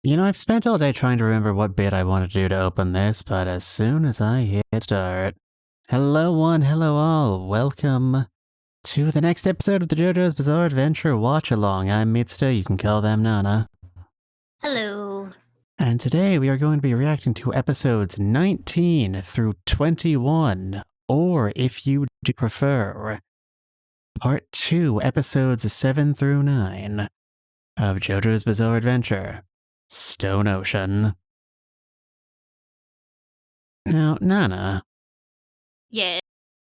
You know, I've spent all day trying to remember what bit I want to do to open this, but as soon as I hit start... Hello one, hello all, welcome to the next episode of the JoJo's Bizarre Adventure Watchalong. I'm Mitsuda, you can call them Nana. Hello. And today we are going to be reacting to episodes 19 through 21, or if you do prefer, part 2, episodes 7 through 9 of JoJo's Bizarre Adventure, Stone Ocean. Now, Nana. Yeah.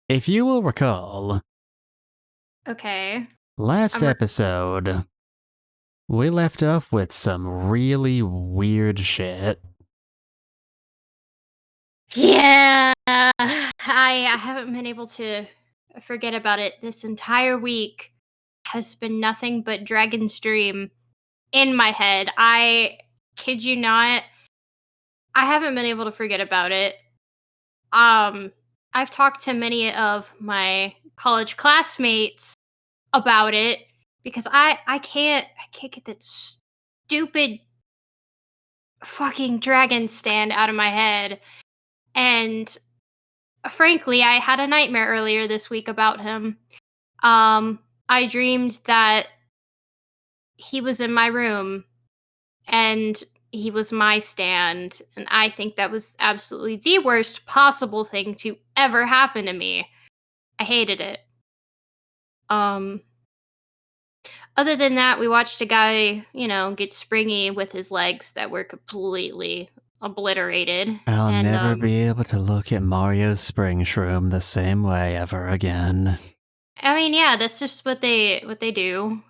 If you will recall, Okay. last episode, we left off with some really weird shit. Yeah. I haven't been able to forget about it. This entire week has been nothing but Dragon's Dream in my head. I kid you not. I haven't been able to forget about it. I've talked to many of my college classmates about it because I can't get that stupid fucking dragon stand out of my head. And frankly, I had a nightmare earlier this week about him. I dreamed that he was in my room and he was my stand, and I think that was absolutely the worst possible thing to ever happen to me. I hated it. Other than that, we watched a guy, get springy with his legs that were completely obliterated. I'll never be able to look at Mario's spring shroom the same way ever again. I mean, yeah, that's just what they do.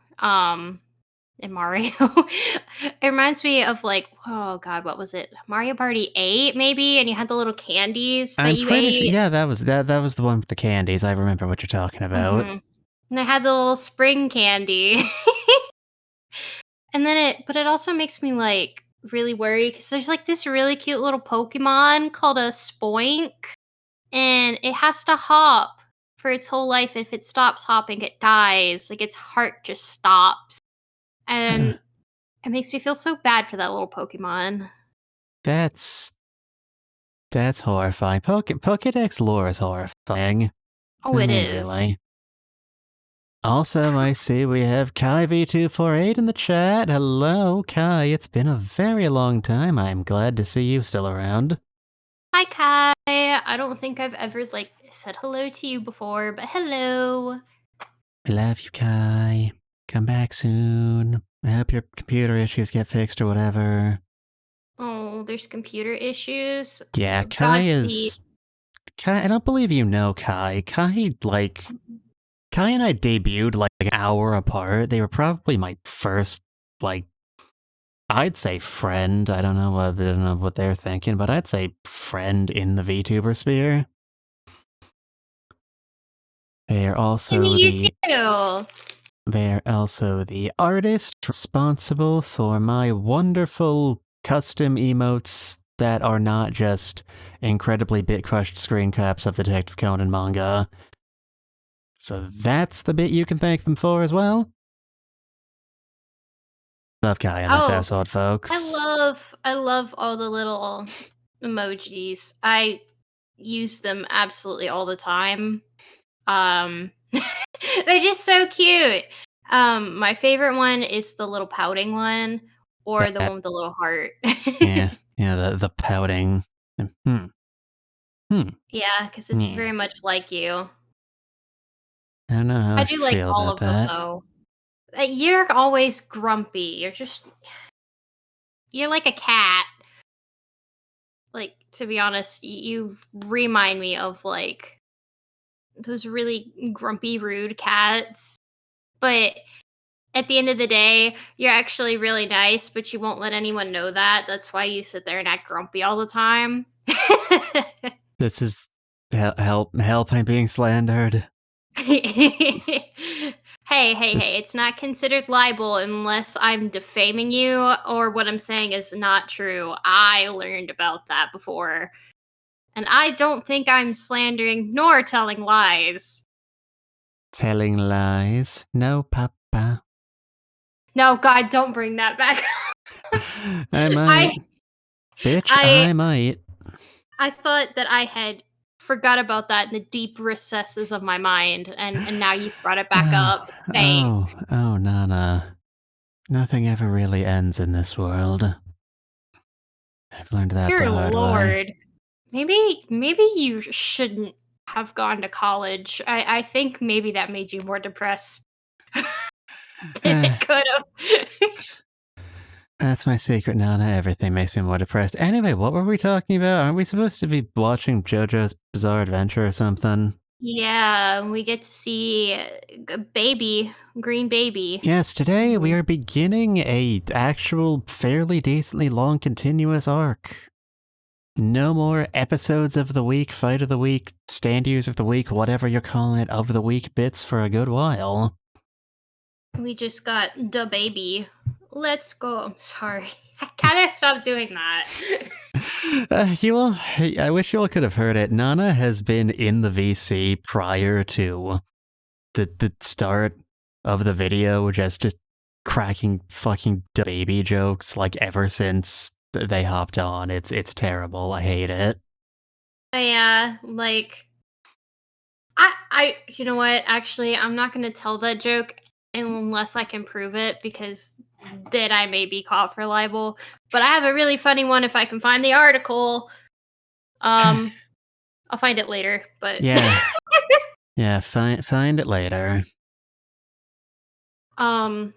In Mario. It reminds me of oh god, what was it? Mario Party 8 maybe, and you had the little candies that you ate. Yeah, that was the one with the candies. I remember what you're talking about. Mm-hmm. And I had the little spring candy. And then it also makes me really worried because there's this really cute little Pokemon called a Spoink, and it has to hop for its whole life. If it stops hopping, it dies. Its heart just stops. And it makes me feel so bad for that little Pokemon. That's horrifying. Pokédex lore is horrifying. Oh, it is. Really. Also, I see we have Kai V248 in the chat. Hello, Kai. It's been a very long time. I'm glad to see you still around. Hi, Kai. I don't think I've ever, said hello to you before, but hello. I love you, Kai. Come back soon. I hope your computer issues get fixed or whatever. Oh, there's computer issues? Yeah, Kai is... Kai, I don't believe you know Kai. Kai and I debuted an hour apart. They were probably my first, I'd say friend. I don't know what they're thinking, but I'd say friend in the VTuber sphere. They are also They are also the artist responsible for my wonderful custom emotes that are not just incredibly bit-crushed screen caps of the Detective Conan manga. So that's the bit you can thank them for as well. Love Kai and this episode, folks. I love all the little emojis. I use them absolutely all the time. They're just so cute. My favorite one is the little pouting one, or the one with the little heart. yeah, the pouting. Yeah, because it's very much like you. I don't know how I do like all of them, though. You're always grumpy. You're like a cat. To be honest, you remind me of those really grumpy, rude cats. But at the end of the day, you're actually really nice, but you won't let anyone know that. That's why you sit there and act grumpy all the time. This is help! I'm being slandered. Hey, it's not considered libel unless I'm defaming you or what I'm saying is not true. I learned about that before. And I don't think I'm slandering nor telling lies. Telling lies? No, Papa. No, God, don't bring that back. I might. Bitch, I I might. I thought that I had forgot about that in the deep recesses of my mind, and now you've brought it back up. Thanks. Oh, Nana. Nothing ever really ends in this world. I've learned that the Dear hard way. Lord. Maybe you shouldn't have gone to college. I think maybe that made you more depressed than it could have. That's my secret, Nana. Everything makes me more depressed. Anyway, what were we talking about? Aren't we supposed to be watching JoJo's Bizarre Adventure or something? Yeah, we get to see a baby, green baby. Yes, today we are beginning a actual fairly decently long continuous arc. No more episodes of the week, fight of the week, stand use of the week, whatever you're calling it, of the week bits for a good while. We just got the baby. Let's go. I'm sorry. I kind of stopped doing that. I wish you all could have heard it. Nana has been in the VC prior to the start of the video, just cracking fucking baby jokes like ever since they hopped on. It's terrible. I hate it. Yeah, like you know what? Actually, I'm not going to tell that joke unless I can prove it, because then I may be caught for libel. But I have a really funny one if I can find the article. I'll find it later, but Yeah. Yeah, find it later. How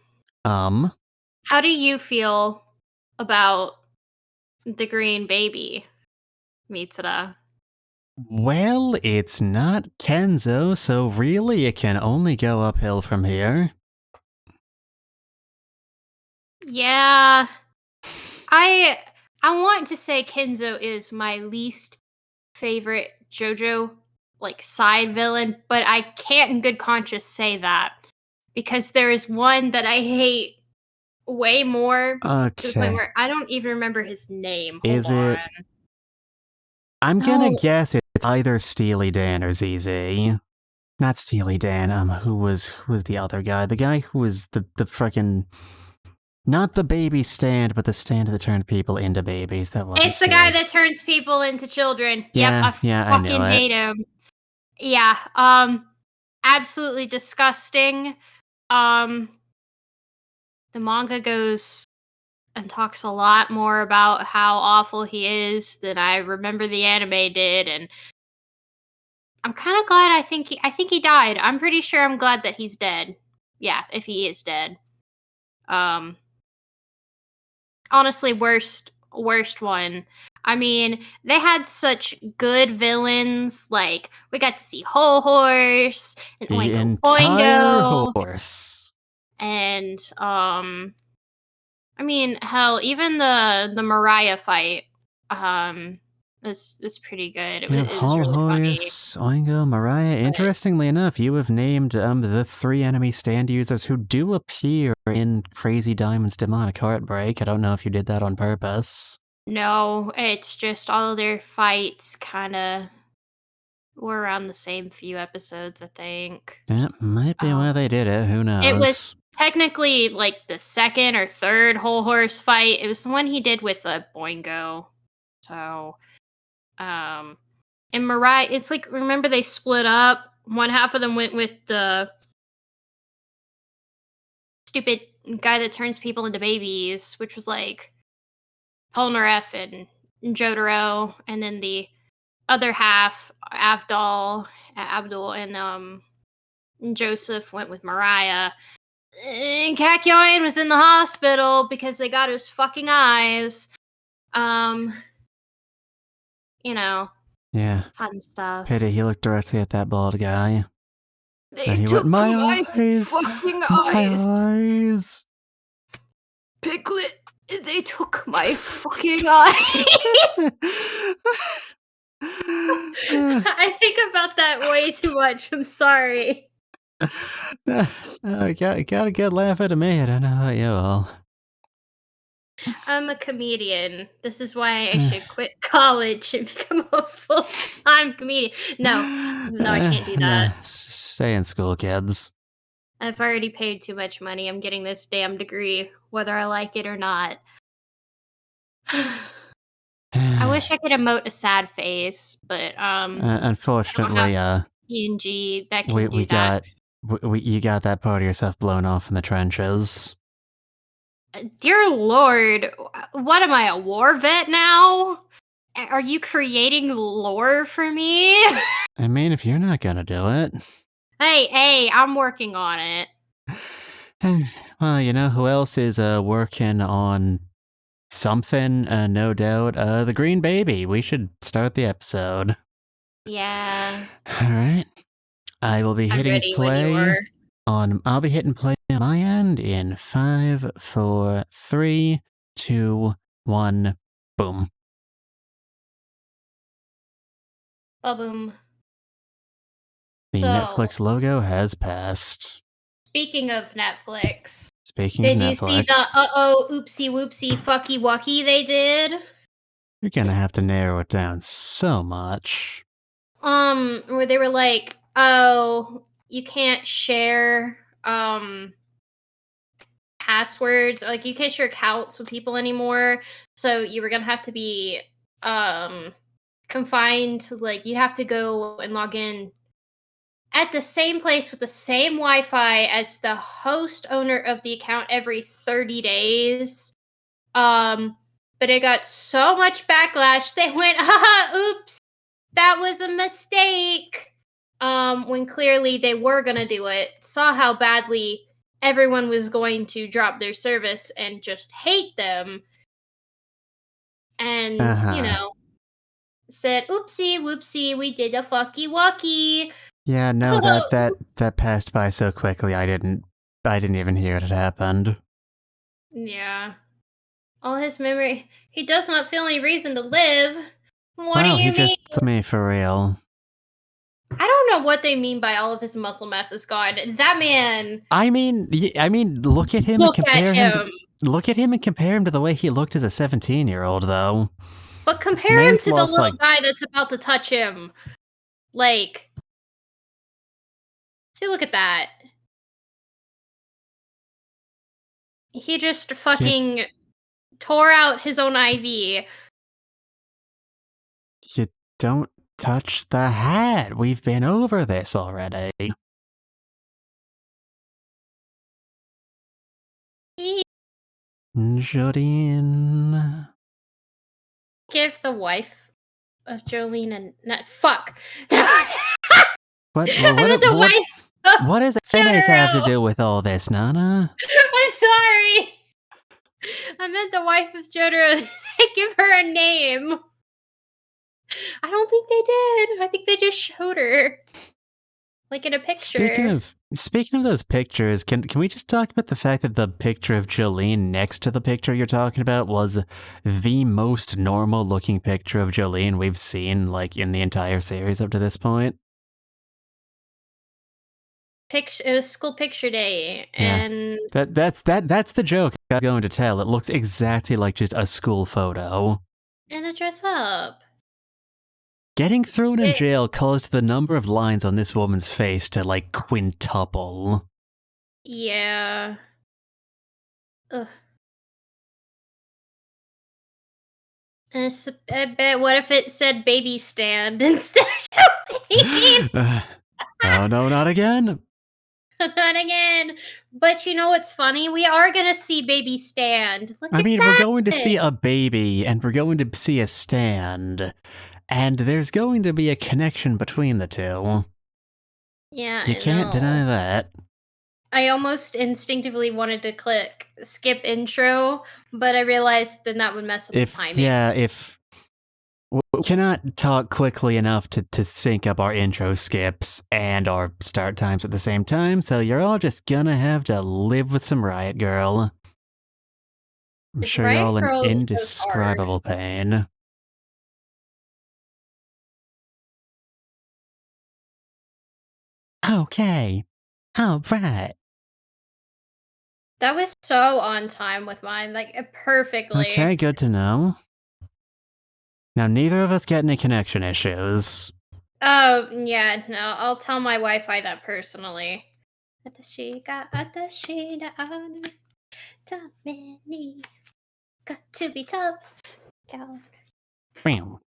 do you feel about the green baby, Mitsura? Well, it's not Kenzo, so really it can only go uphill from here. Yeah. I want to say Kenzo is my least favorite JoJo like side villain, but I can't in good conscience say that, because there is one that I hate way more, to the point Okay. where I don't even remember his name. Hold Is on. it... I'm gonna No, guess it's either Steely Dan or ZZ. Not Steely Dan, who was the other guy? The guy who was the frickin'... Not the baby stand, but the stand that turned people into babies. That wasn't it's the guy Steely. that turns people into children. Yep, Yeah, I I knew fucking it. hate him. Yeah, absolutely disgusting. Um, the manga goes and talks a lot more about how awful he is than I remember the anime did, and I'm kind of glad. I think he died. I'm pretty sure I'm glad that he's dead. Yeah, if he is dead. Um, honestly, worst one. I mean, they had such good villains. Like, we got to see Whole Horse and The Oingo entire Boingo, horse. and I mean, hell, even the Mariah fight was pretty good. Yeah, It was Hall really funny. Horse, Oingo, Mariah. But Interestingly enough, you have named the 3 enemy stand users who do appear in Crazy Diamond's Demonic Heartbreak. I don't know if you did that on purpose. no, it's just all of their fights kind of were around the same few episodes, I think. That might be why Um, they did it. Who it knows? was technically like the second or third Whole Horse fight. It was the one he did with Boingo. So, um, and Mariah, it's like, remember they split up. One half of them went with the stupid guy that turns people into babies, which was like Polnareff and Jotaro, and then the other half, Abdul, and Joseph went with Mariah. And Kakyoin was in the hospital because they got his fucking eyes. Um, you know, Yeah. fun stuff. Pity he looked directly at that bald guy. They And he went, took my eyes! fucking My eyes. eyes! Piglet, they took my fucking eyes. I think about that way too much. I'm sorry. Got a good laugh out of me. I don't know about you all. I'm a comedian. This is why I should quit college and become a full-time comedian. No, I can't do that. Nah, stay in school, kids. I've already paid too much money. I'm getting this damn degree, whether I like it or not. I wish I could emote a sad face, but I don't have Unfortunately, PNG that can we do that. got you got that part of yourself blown off in the trenches. Dear Lord, what am I, a war vet now? Are you creating lore for me? I mean, if you're not gonna do it, Hey, I'm working on it. well, you know who else is working on something? No doubt, the Green Baby. We should start the episode. Yeah, All right, I will be I'm hitting ready when you play are. I'll be hitting play on my end in 5, 4, 3, 2, 1, boom. Ba-boom. The So, Netflix logo has passed. speaking of Netflix, Speaking of did you see the Netflix, oopsie whoopsie fucky wucky they did? you're gonna have to narrow it down so much. Where they were like, "Oh, you can't share passwords, or like you can't share accounts with people anymore. So you were gonna have to be confined to, like, you have to go and log in at the same place with the same Wi-Fi as the host owner of the account every 30 days." But it got so much backlash, they went, haha, oops, that was a mistake. When clearly they were gonna do it, saw how badly everyone was going to drop their service and just hate them, Uh and, huh. said, oopsie whoopsie, we did a fucky wucky. Yeah, no, that passed by so quickly. I didn't even hear it had happened. Yeah. All his memory. He does not feel any reason to live. What do Wow, he you mean? just to me for real. I don't know what they mean by all of his muscle mass is gone. That man, I mean, look at him and look at compare him to him. the way he looked as a 17-year-old, though. But compare him Man's to the lost little like guy that's about to touch him. Like, see, look at that. He just you, fucking tore out his own IV. you don't touch the hat. We've been over this already. Jodine. Give the wife of Jolene and not fuck. What? I meant the wife of What does NAs have to Jotaro. do with all this, Nana? I'm sorry. I meant the wife of Jotaro. They give her a name. I don't think they did. I think they just showed her, like, in a Speaking picture. of those pictures, can we just talk about the fact that the picture of Jolene next to the picture you're talking about was the most normal looking picture of Jolene we've seen, like, in the entire series up to this point? It was school picture day, Yeah. and That's the joke I'm going to tell. It looks exactly like just a school photo. a dress up. Getting thrown in It, jail caused the number of lines on this woman's face to, like, quintuple. yeah. Ugh. And I bet, what if it said baby stand instead of Jolene? Oh no, not again. Not again. But you know what's funny? We are gonna see baby stand. Look I at mean, we're that going to see thing. a baby, and we're going to see a stand, and there's going to be a connection between the two. Yeah, You I can't know. deny that. I almost instinctively wanted to click skip intro, but I realized then that would mess up the timing. If we cannot talk quickly enough to sync up our intro skips and our start times at the same time, so you're all just gonna have to live with some Riot Girl. I'm This sure you're Riot all in Girl goes hard. indescribable pain. Okay. All right. That was so on time with mine, like, perfectly. Okay, good to know. Now, neither of us get any connection issues. Oh, yeah, no, I'll tell my Wi-Fi that personally. Atashi ga atashi da anu tameni. Got to be tough. God. Bam.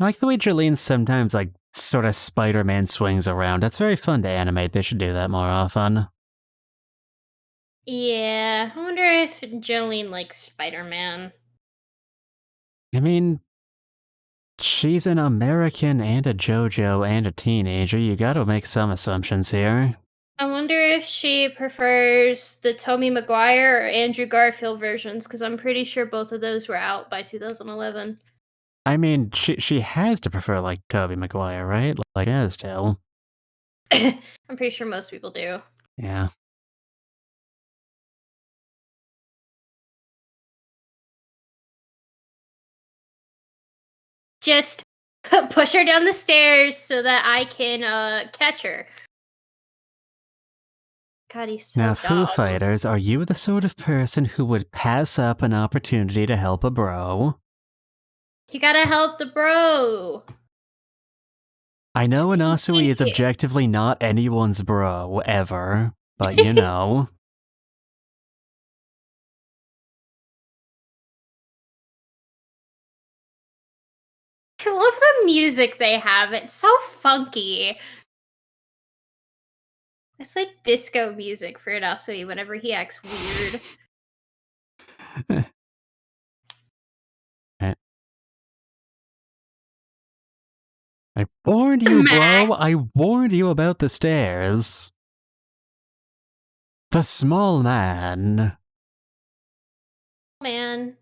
I like the way Jolene sometimes, like, sort of Spider-Man swings around. That's very fun to animate. They should do that more often. Yeah, I wonder if Jolene likes Spider-Man. I mean, she's an American and a Jojo and a teenager. You gotta make some assumptions here. I wonder if she prefers the Tobey Maguire or Andrew Garfield versions, because I'm pretty sure both of those were out by 2011. I mean, she has to prefer, like, Tobey Maguire, right? Like, has to. I'm pretty sure most people do. Yeah. Just push her down the stairs so that I can catch her. God, he's so Now, Foo dumb. Fighters, are you the sort of person who would pass up an opportunity to help a bro? You gotta help the bro. I know Anasui is Yeah. objectively not anyone's bro, ever, but you know. I love the music they have. It's so funky. It's like disco music for Inasui whenever he acts weird. I warned you, Max, bro. I warned you about the stairs. The small man. man.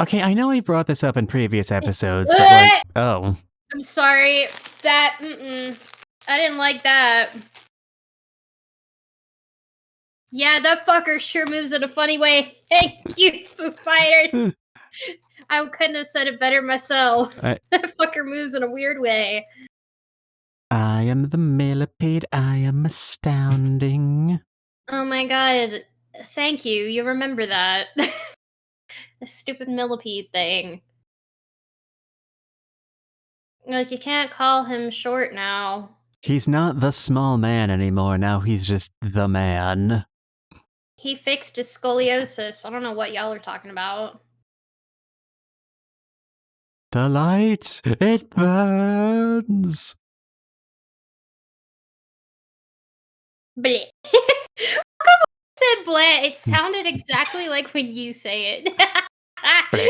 Okay, I know I brought this up in previous episodes, but like, oh. I'm sorry. That, I didn't like that. Yeah, that fucker sure moves in a funny way. Thank you, Foo Fighters. I couldn't have said it better myself. That fucker moves in a weird way. I am the millipede. I am astounding. Oh my god. Thank you. You remember that. The stupid millipede thing. Like, you can't call him short now. He's not the small man anymore. Now he's just the man. He fixed his scoliosis. I don't know what y'all are talking about. The light, it burns. Bleh. How come I said bleh? It sounded exactly like when you say it. Bleh.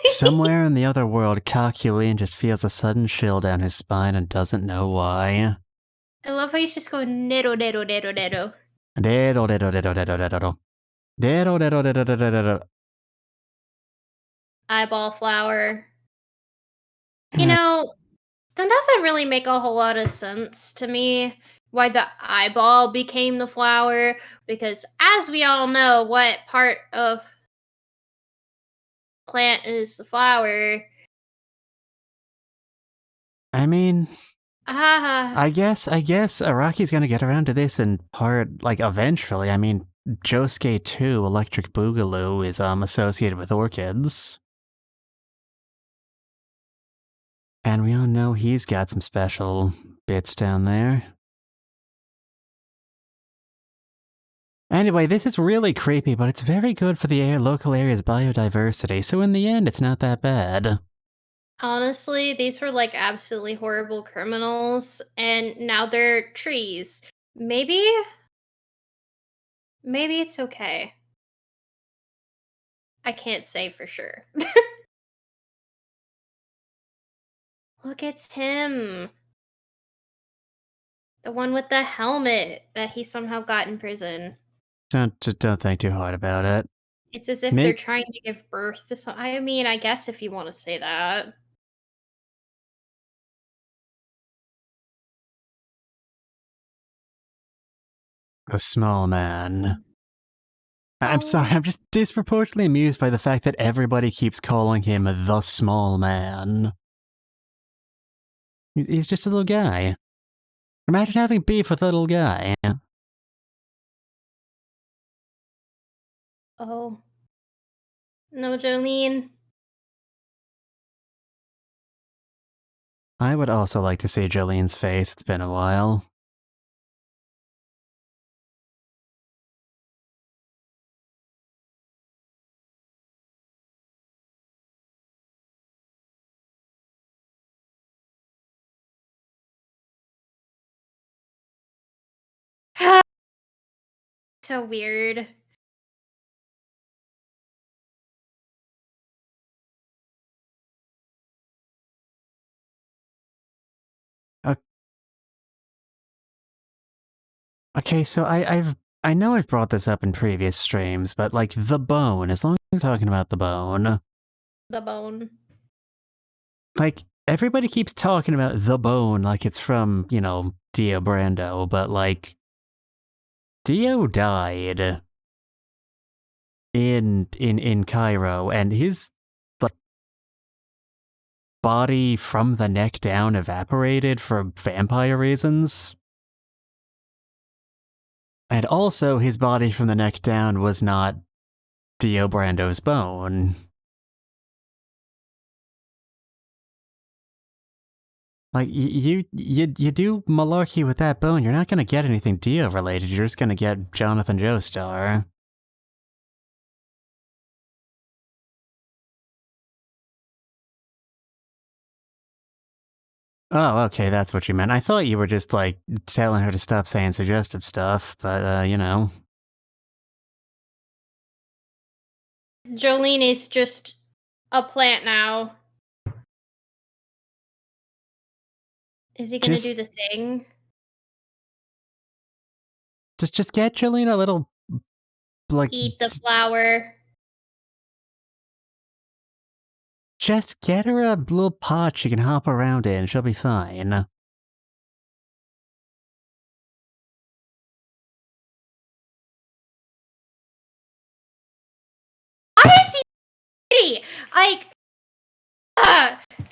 Somewhere in the other world, Kakuin just feels a sudden chill down his spine and doesn't know why. I love how he's just going nero nero nero nero. Eyeball flower. You know, that doesn't really make a whole lot of sense to me why the eyeball became the flower, because as we all know, what part of plant is the flower? I mean, Ah, I guess Araki's gonna get around to this in part, like, eventually. I mean, Josuke 2, Electric Boogaloo, is associated with orchids. And we all know he's got some special bits down there. Anyway, this is really creepy, but it's very good for the local area's biodiversity, so in the end, it's not that bad. honestly, these were like absolutely horrible criminals, and now they're trees. Maybe, maybe it's okay. I can't say for sure. Look, it's him. The one with the helmet that he somehow got in prison. Don't think too hard about it. It's as if they're Maybe trying to give birth to some. I mean, I guess if you want to say that. a small man. I'm sorry, Oh, I'm just disproportionately amused by the fact that everybody keeps calling him the small man. He's just a little guy. Imagine having beef with a little guy. oh. No, Jolene. I would also like to see Jolene's face. It's been a while. So weird. Okay, so I know I've brought this up in previous streams, but like the bone, as long as we're talking about the bone. The bone. Like, everybody keeps talking about the bone like it's from, you know, Dio Brando, but like Dio died in Cairo, and his like body from the neck down evaporated for vampire reasons. And also his body from the neck down was not Dio Brando's bone. Like, you do malarkey with that bone, you're not gonna get anything Dio related, you're just gonna get Jonathan Joestar. Oh, okay, that's what you meant. I thought you were just, like, telling her to stop saying suggestive stuff, but, you know. Jolene is just a plant now. Is he gonna do the thing? Just get Jolene a little, like... Eat the flower. Just get her a little pot she can hop around in, she'll be fine. Why is he like,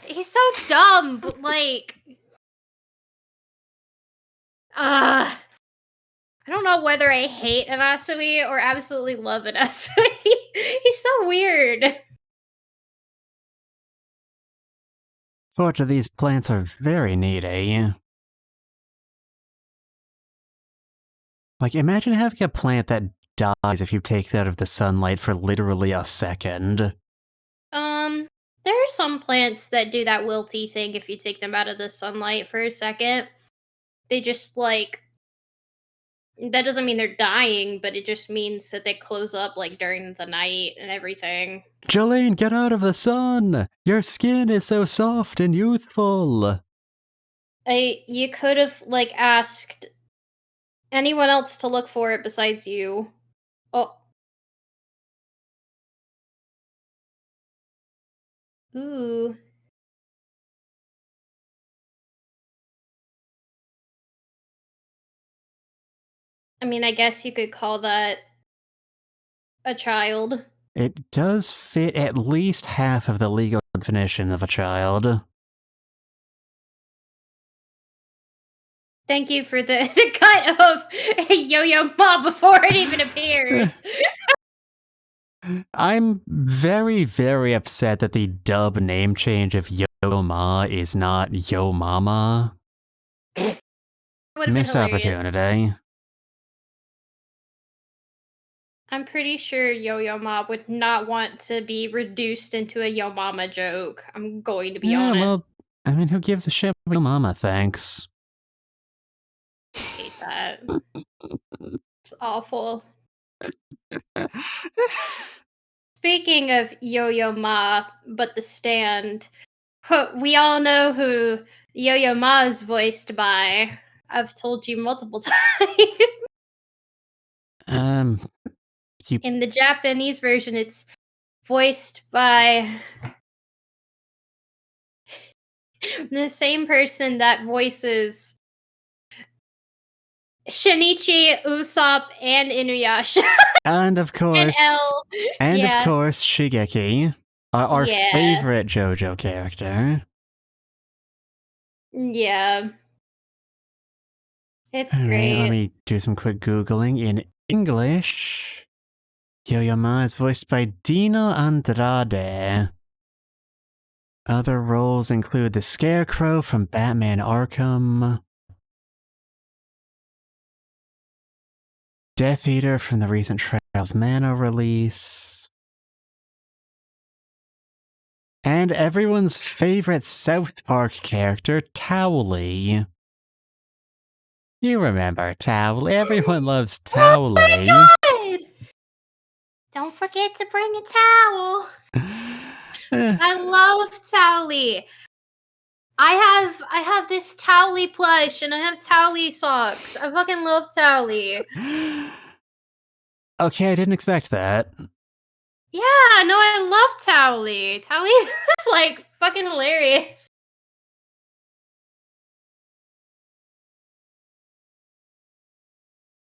he's so dumb, but like, I don't know whether I hate Anasui or absolutely love Anasui. He's so weird. Fortunately, these plants are very needy. Like, imagine having a plant that dies if you take it out of the sunlight for literally a second. There are some plants that do that wilty thing if you take them out of the sunlight for a second. They just, like, that doesn't mean they're dying, but it just means that they close up, like, during the night and everything. Jolene, get out of the sun! Your skin is so soft and youthful! You could have, like, asked anyone else to look for it besides you. Oh. Ooh. I mean, I guess you could call that a child. It does fit at least half of the legal definition of a child. Thank you for the cut of Yo-Yo Ma before it even appears. I'm very, very upset that the dub name change of Yo Ma is not Yo Mama. Missed opportunity. I'm pretty sure Yo-Yo Ma would not want to be reduced into a Yo Mama joke. I'm going to be honest. Well, I mean, who gives a shit about Yo Mama, thanks. I hate that. It's awful. Speaking of Yo-Yo Ma, but the stand, we all know who Yo-Yo Ma is voiced by. I've told you multiple times. In the Japanese version, it's voiced by the same person that voices Shinichi, Usopp, and Inuyasha. And of course, of course, Shigeki, our favorite JoJo character. Yeah. It's All great. Right, let me do some quick Googling. In English, Yo-Yo Ma is voiced by Dino Andrade. Other roles include the Scarecrow from Batman Arkham, Death Eater from the recent Trial of Mana release, and everyone's favorite South Park character, Towley. You remember Towley. Everyone loves Towley. Oh my god! Don't forget to bring a towel. I love Towley. I have this Towley plush and I have Towley socks. I fucking love Towley. Okay, I didn't expect that. Yeah, no, I love Towley. Towley is like fucking hilarious.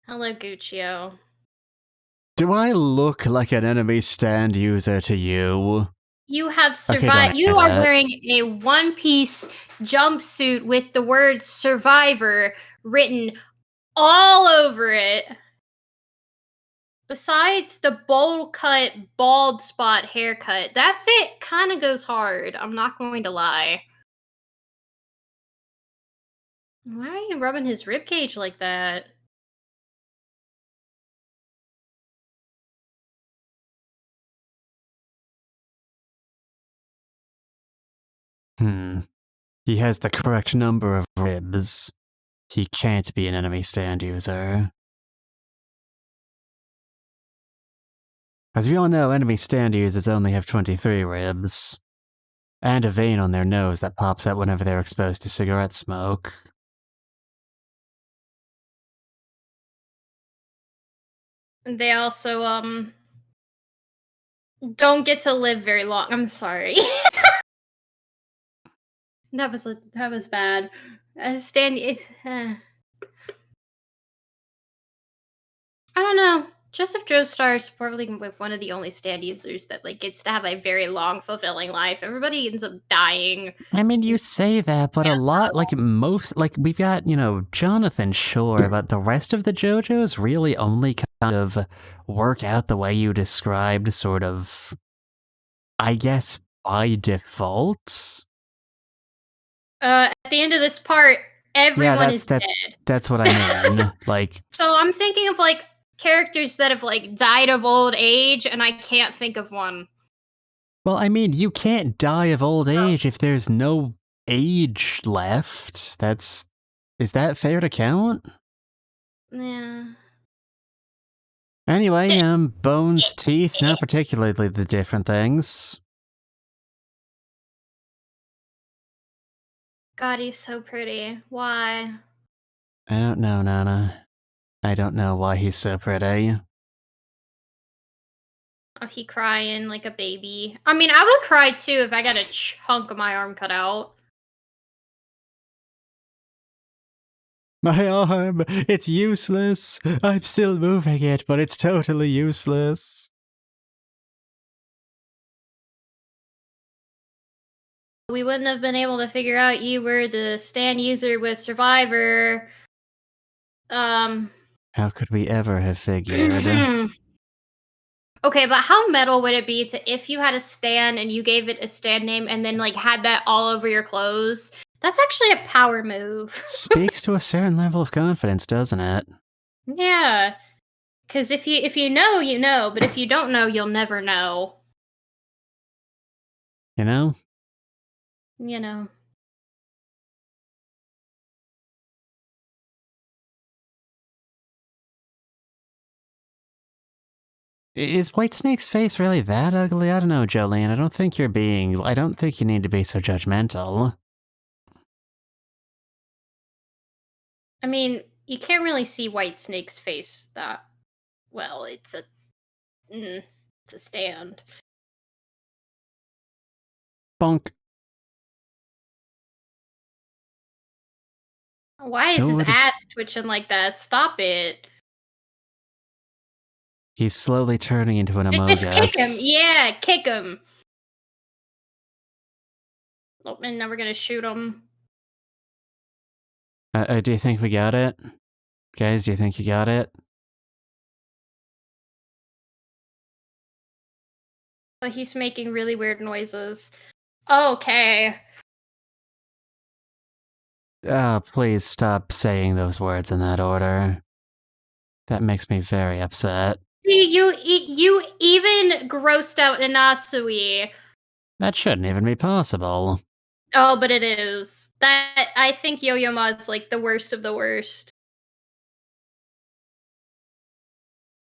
Hello, Guccio. Do I look like an enemy stand user to you? You have Okay, survived. don't You answer are that. wearing a One Piece jumpsuit with the word survivor written all over it. Besides the bowl cut, bald spot haircut, that fit kind of goes hard. I'm not going to lie. Why are you rubbing his ribcage like that? He has the correct number of ribs. He can't be an enemy stand user. As we all know, enemy stand users only have 23 ribs. And a vein on their nose that pops out whenever they're exposed to cigarette smoke. They also don't get to live very long. I'm sorry. that was bad. I don't know. Joseph Joestar is probably one of the only stand users that like gets to have a very long, fulfilling life. Everybody ends up dying. I mean, you say that, but a lot, like most, like we've got, Jonathan Shore, but the rest of the JoJos really only kind of work out the way you described, sort of, I guess, by default. At the end of this part, everyone is dead. That's what I mean. Like, so I'm thinking of like characters that have like died of old age, and I can't think of one. Well, I mean, you can't die of old age if there's no age left. Is that fair to count? Yeah. Anyway, bones, teeth, not particularly the different things. God, he's so pretty. Why? I don't know, Nana. I don't know why he's so pretty. Oh, he crying like a baby. I mean, I would cry too if I got a chunk of my arm cut out. My arm! It's useless! I'm still moving it, but it's totally useless. We wouldn't have been able to figure out you were the stand user with Survivor. How could we ever have figured? Okay, but how metal would it be to if you had a stand and you gave it a stand name and then like had that all over your clothes? That's actually a power move. Speaks to a certain level of confidence, doesn't it? Yeah. Cause if you know, you know, but if you don't know, you'll never know. You know? You know. Is Whitesnake's face really that ugly? I don't know, Jolene. I don't think you need to be so judgmental. I mean, you can't really see Whitesnake's face that well. It's a stand. Bonk. Why is his ass twitching like that? Stop it. He's slowly turning into an Among Just kick Us. him. Yeah, kick him. Oh, and now we're gonna shoot him. Do you think we got it? Guys, do you think you got it? But he's making really weird noises. Okay. Please stop saying those words in that order. That makes me very upset. See, you even grossed out Inasui. That shouldn't even be possible. Oh, but it is. That I think Yo-Yo Ma is like the worst of the worst.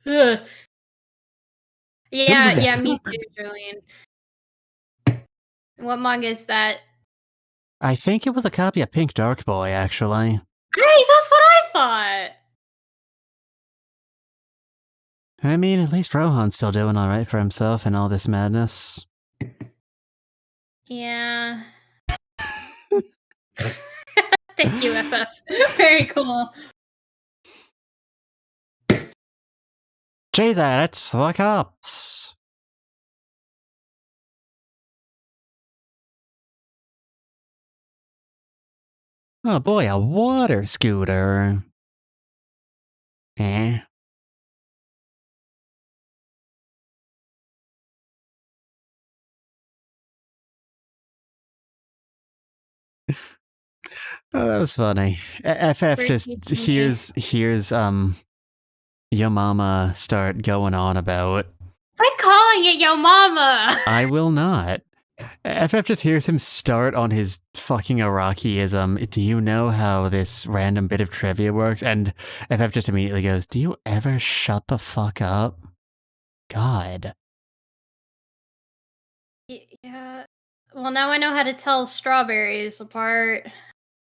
Ugh. Yeah, me too, Julian. What manga is that? I think it was a copy of Pink Dark Boy, actually. Hey, that's what I thought. I mean, at least Rohan's still doing alright for himself in all this madness. Yeah. Thank you, FF. Very cool. Jesus, look up. Oh boy, a water scooter. Eh. Oh, that was funny. FF just hears Yo Mama start going on about. Quit calling it Yo Mama! I will not. FF just hears him start on his fucking Arakiism. Do you know how this random bit of trivia works? And FF just immediately goes, do you ever shut the fuck up? God. Yeah. Well, now I know how to tell strawberries apart.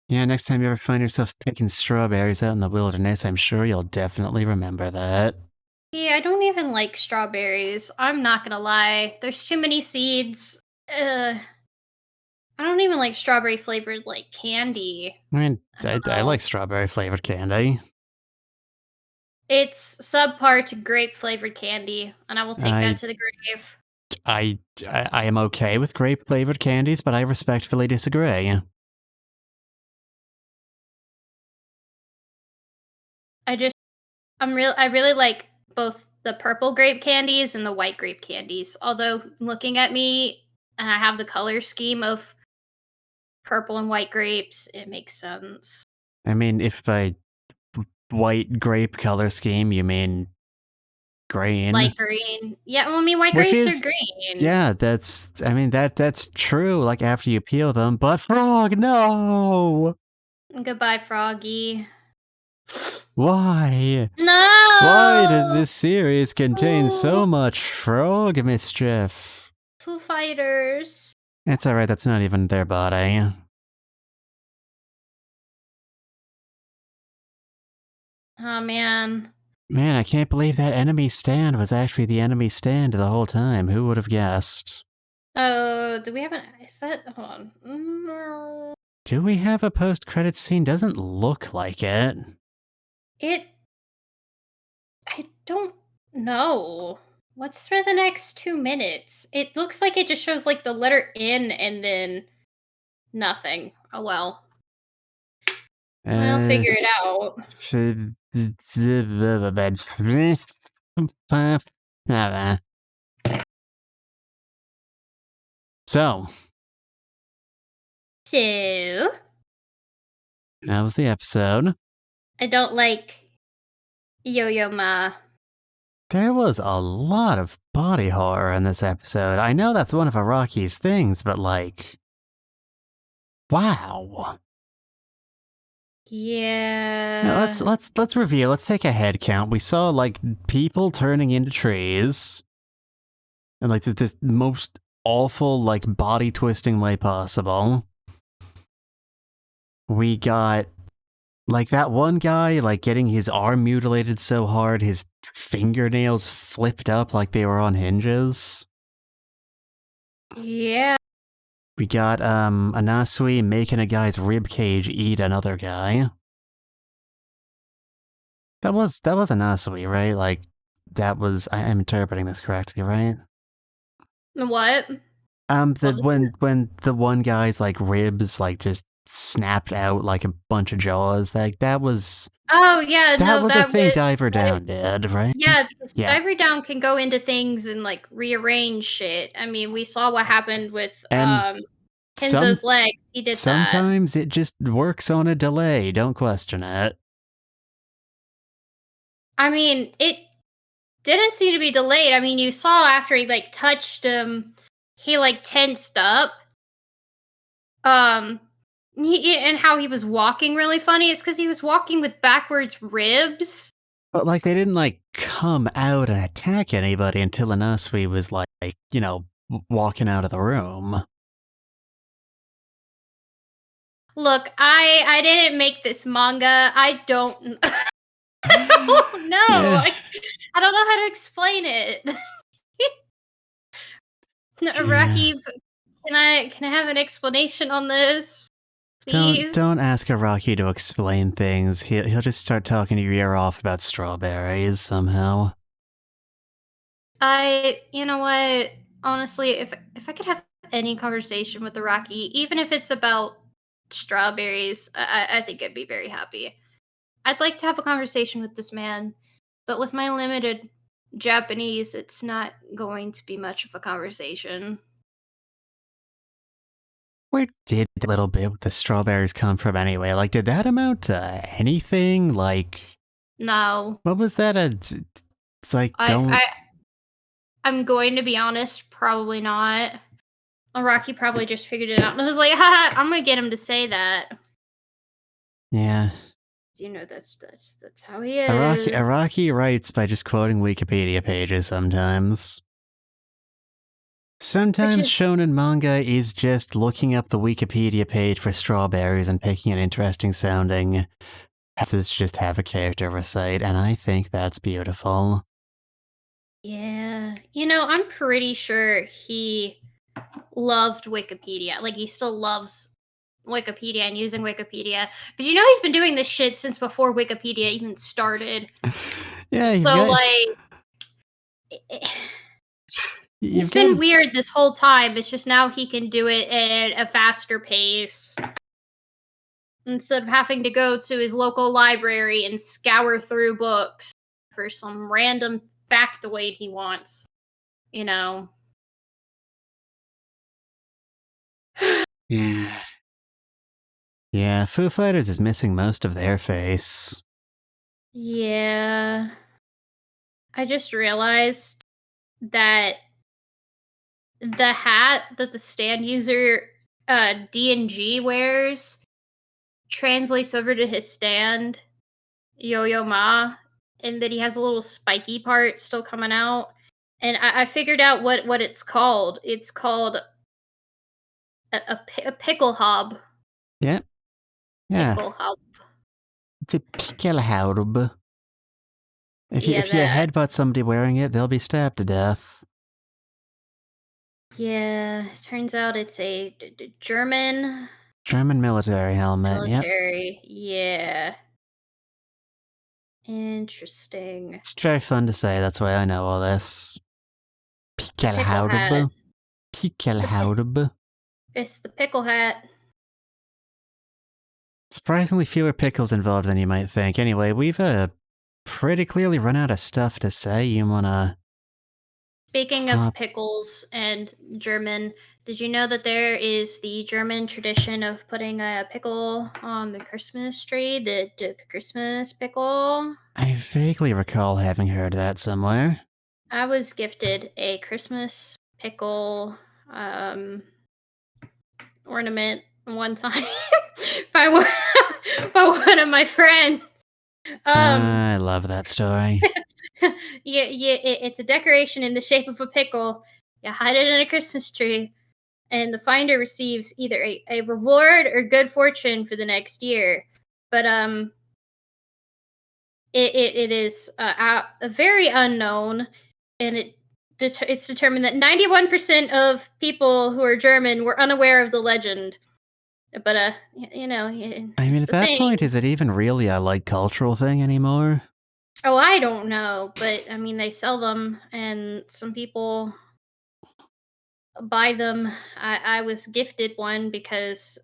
Yeah, next time you ever find yourself picking strawberries out in the wilderness, I'm sure you'll definitely remember that. Yeah, I don't even like strawberries. I'm not gonna lie. There's too many seeds. I don't even like strawberry flavored like candy. I mean, I like strawberry flavored candy. It's subpar to grape flavored candy, and I will take that to the grave. I am okay with grape flavored candies, but I respectfully disagree. I really like both the purple grape candies and the white grape candies. Although looking at me, and I have the color scheme of purple and white grapes, it makes sense. I mean, if by white grape color scheme you mean green. Light green. Yeah, well, I mean, white grapes are green. Yeah, that's true, like after you peel them, but Frog, no! Goodbye, Froggy. Why? No! Why does this series contain so much frog mischief? Foo Fighters. It's alright, that's not even their body. Oh, man. Man, I can't believe that enemy stand was actually the enemy stand the whole time. Who would have guessed? Oh, do we have is that, hold on. No. Do we have a post-credits scene? Doesn't look like it. I don't know. What's for the next 2 minutes? It looks like it just shows like the letter N and then nothing. Oh well. I'll figure it out. So. That was the episode. I don't like Yo-Yo Ma. There was a lot of body horror in this episode. I know that's one of Araki's things, but like, wow. Yeah. Now let's review. Let's take a head count. We saw like people turning into trees, and like this most awful like body twisting way possible. We got like that one guy like getting his arm mutilated so hard his fingernails flipped up like they were on hinges. Yeah. We got Anasui making a guy's rib cage eat another guy. That was Anasui, right? Like that was I'm interpreting this correctly, right? What? When the one guy's like ribs like just snapped out like a bunch of jaws, like that was. Oh yeah, that was a thing Diver Down did, right? Yeah, because Diver Down can go into things and like rearrange shit. I mean, we saw what happened with Kenzo's legs. He did that. Sometimes it just works on a delay. Don't question it. I mean, it didn't seem to be delayed. I mean, you saw after he like touched him, he like tensed up. And how he was walking really funny is because he was walking with backwards ribs. But like they didn't like come out and attack anybody until Inusui was like, walking out of the room. Look, I didn't make this manga. I don't oh no. Yeah. I don't know how to explain it. Araki, can I have an explanation on this? Please? Don't ask Araki to explain things. He'll just start talking your ear off about strawberries somehow. You know what? Honestly, if I could have any conversation with Araki, even if it's about strawberries, I think I'd be very happy. I'd like to have a conversation with this man, but with my limited Japanese, it's not going to be much of a conversation. Where did that little bit with the strawberries come from anyway? Like, did that amount to anything? Like, No. what was that? It's like, I'm going to be honest, probably not. Araki probably just figured it out and I was like, haha, I'm gonna get him to say that. Yeah. You know, that's how he is. Araki writes by just quoting Wikipedia pages sometimes. Sometimes shonen manga is just looking up the Wikipedia page for strawberries and picking an interesting sounding passage just have a character recite, and I think that's beautiful. Yeah. You know, I'm pretty sure he loved Wikipedia. Like, he still loves Wikipedia and using Wikipedia. But you know he's been doing this shit since before Wikipedia even started. Yeah, so, it's been weird this whole time. It's just now he can do it at a faster pace. Instead of having to go to his local library and scour through books for some random factoid he wants. You know. Yeah. Yeah, Foo Fighters is missing most of their face. Yeah. I just realized that the hat that the stand user D&G wears translates over to his stand, Yo-Yo Ma, and that he has a little spiky part still coming out. And I figured out what it's called. It's called a pickle hob. Yeah. Yeah. Pickle hob. It's a pickle hob. If you that. headbutt somebody wearing it, they'll be stabbed to death. Yeah, turns out it's a German military helmet. Military, yeah. Interesting. It's very fun to say. That's why I know all this. Pickle hat. Pickle hob. It's the pickle hat. Surprisingly fewer pickles involved than you might think. Anyway, we've pretty clearly run out of stuff to say. You wanna... Speaking of pickles and German, did you know that there is the German tradition of putting a pickle on the Christmas tree? The Christmas pickle? I vaguely recall having heard that somewhere. I was gifted a Christmas pickle ornament one time by one of my friends. I love that story. It's a decoration in the shape of a pickle. You hide it in a Christmas tree, and the finder receives either a reward or good fortune for the next year. But it is very unknown, and it's determined that 91% of people who are German were unaware of the legend. But you know, I mean, at that point, is it even really a cultural thing anymore? Oh, I don't know, but I mean, they sell them, and some people buy them. I was gifted one because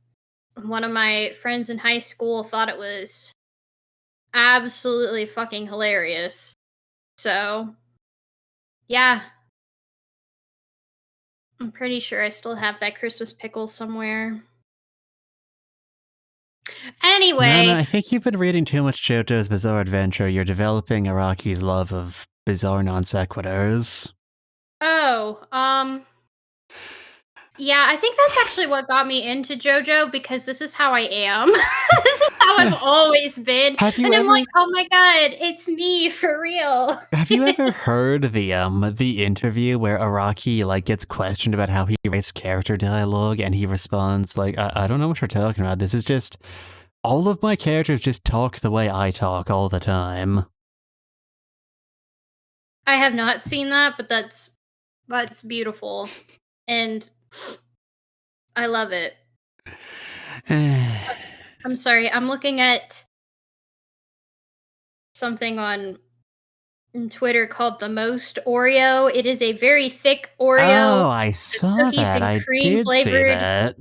one of my friends in high school thought it was absolutely fucking hilarious. So, yeah. I'm pretty sure I still have that Christmas pickle somewhere. No, Anyway, I think you've been reading too much Jojo's Bizarre Adventure. You're developing Araki's love of bizarre non sequiturs. oh, yeah, I think that's actually what got me into JoJo because this is how I am. This is how I've always been. Have you And I'm ever like, oh my god, it's me for real. have you ever heard the interview where Araki like gets questioned about how he writes character dialogue and he responds like, I don't know what you're talking about. This is just all of my characters just talk the way I talk all the time. I have not seen that, but that's beautiful. And I love it. I'm sorry, I'm looking at something on Twitter called the Most Oreo. It is a very thick Oreo. Oh, I The saw cookies that. and I cream did see flavored. that.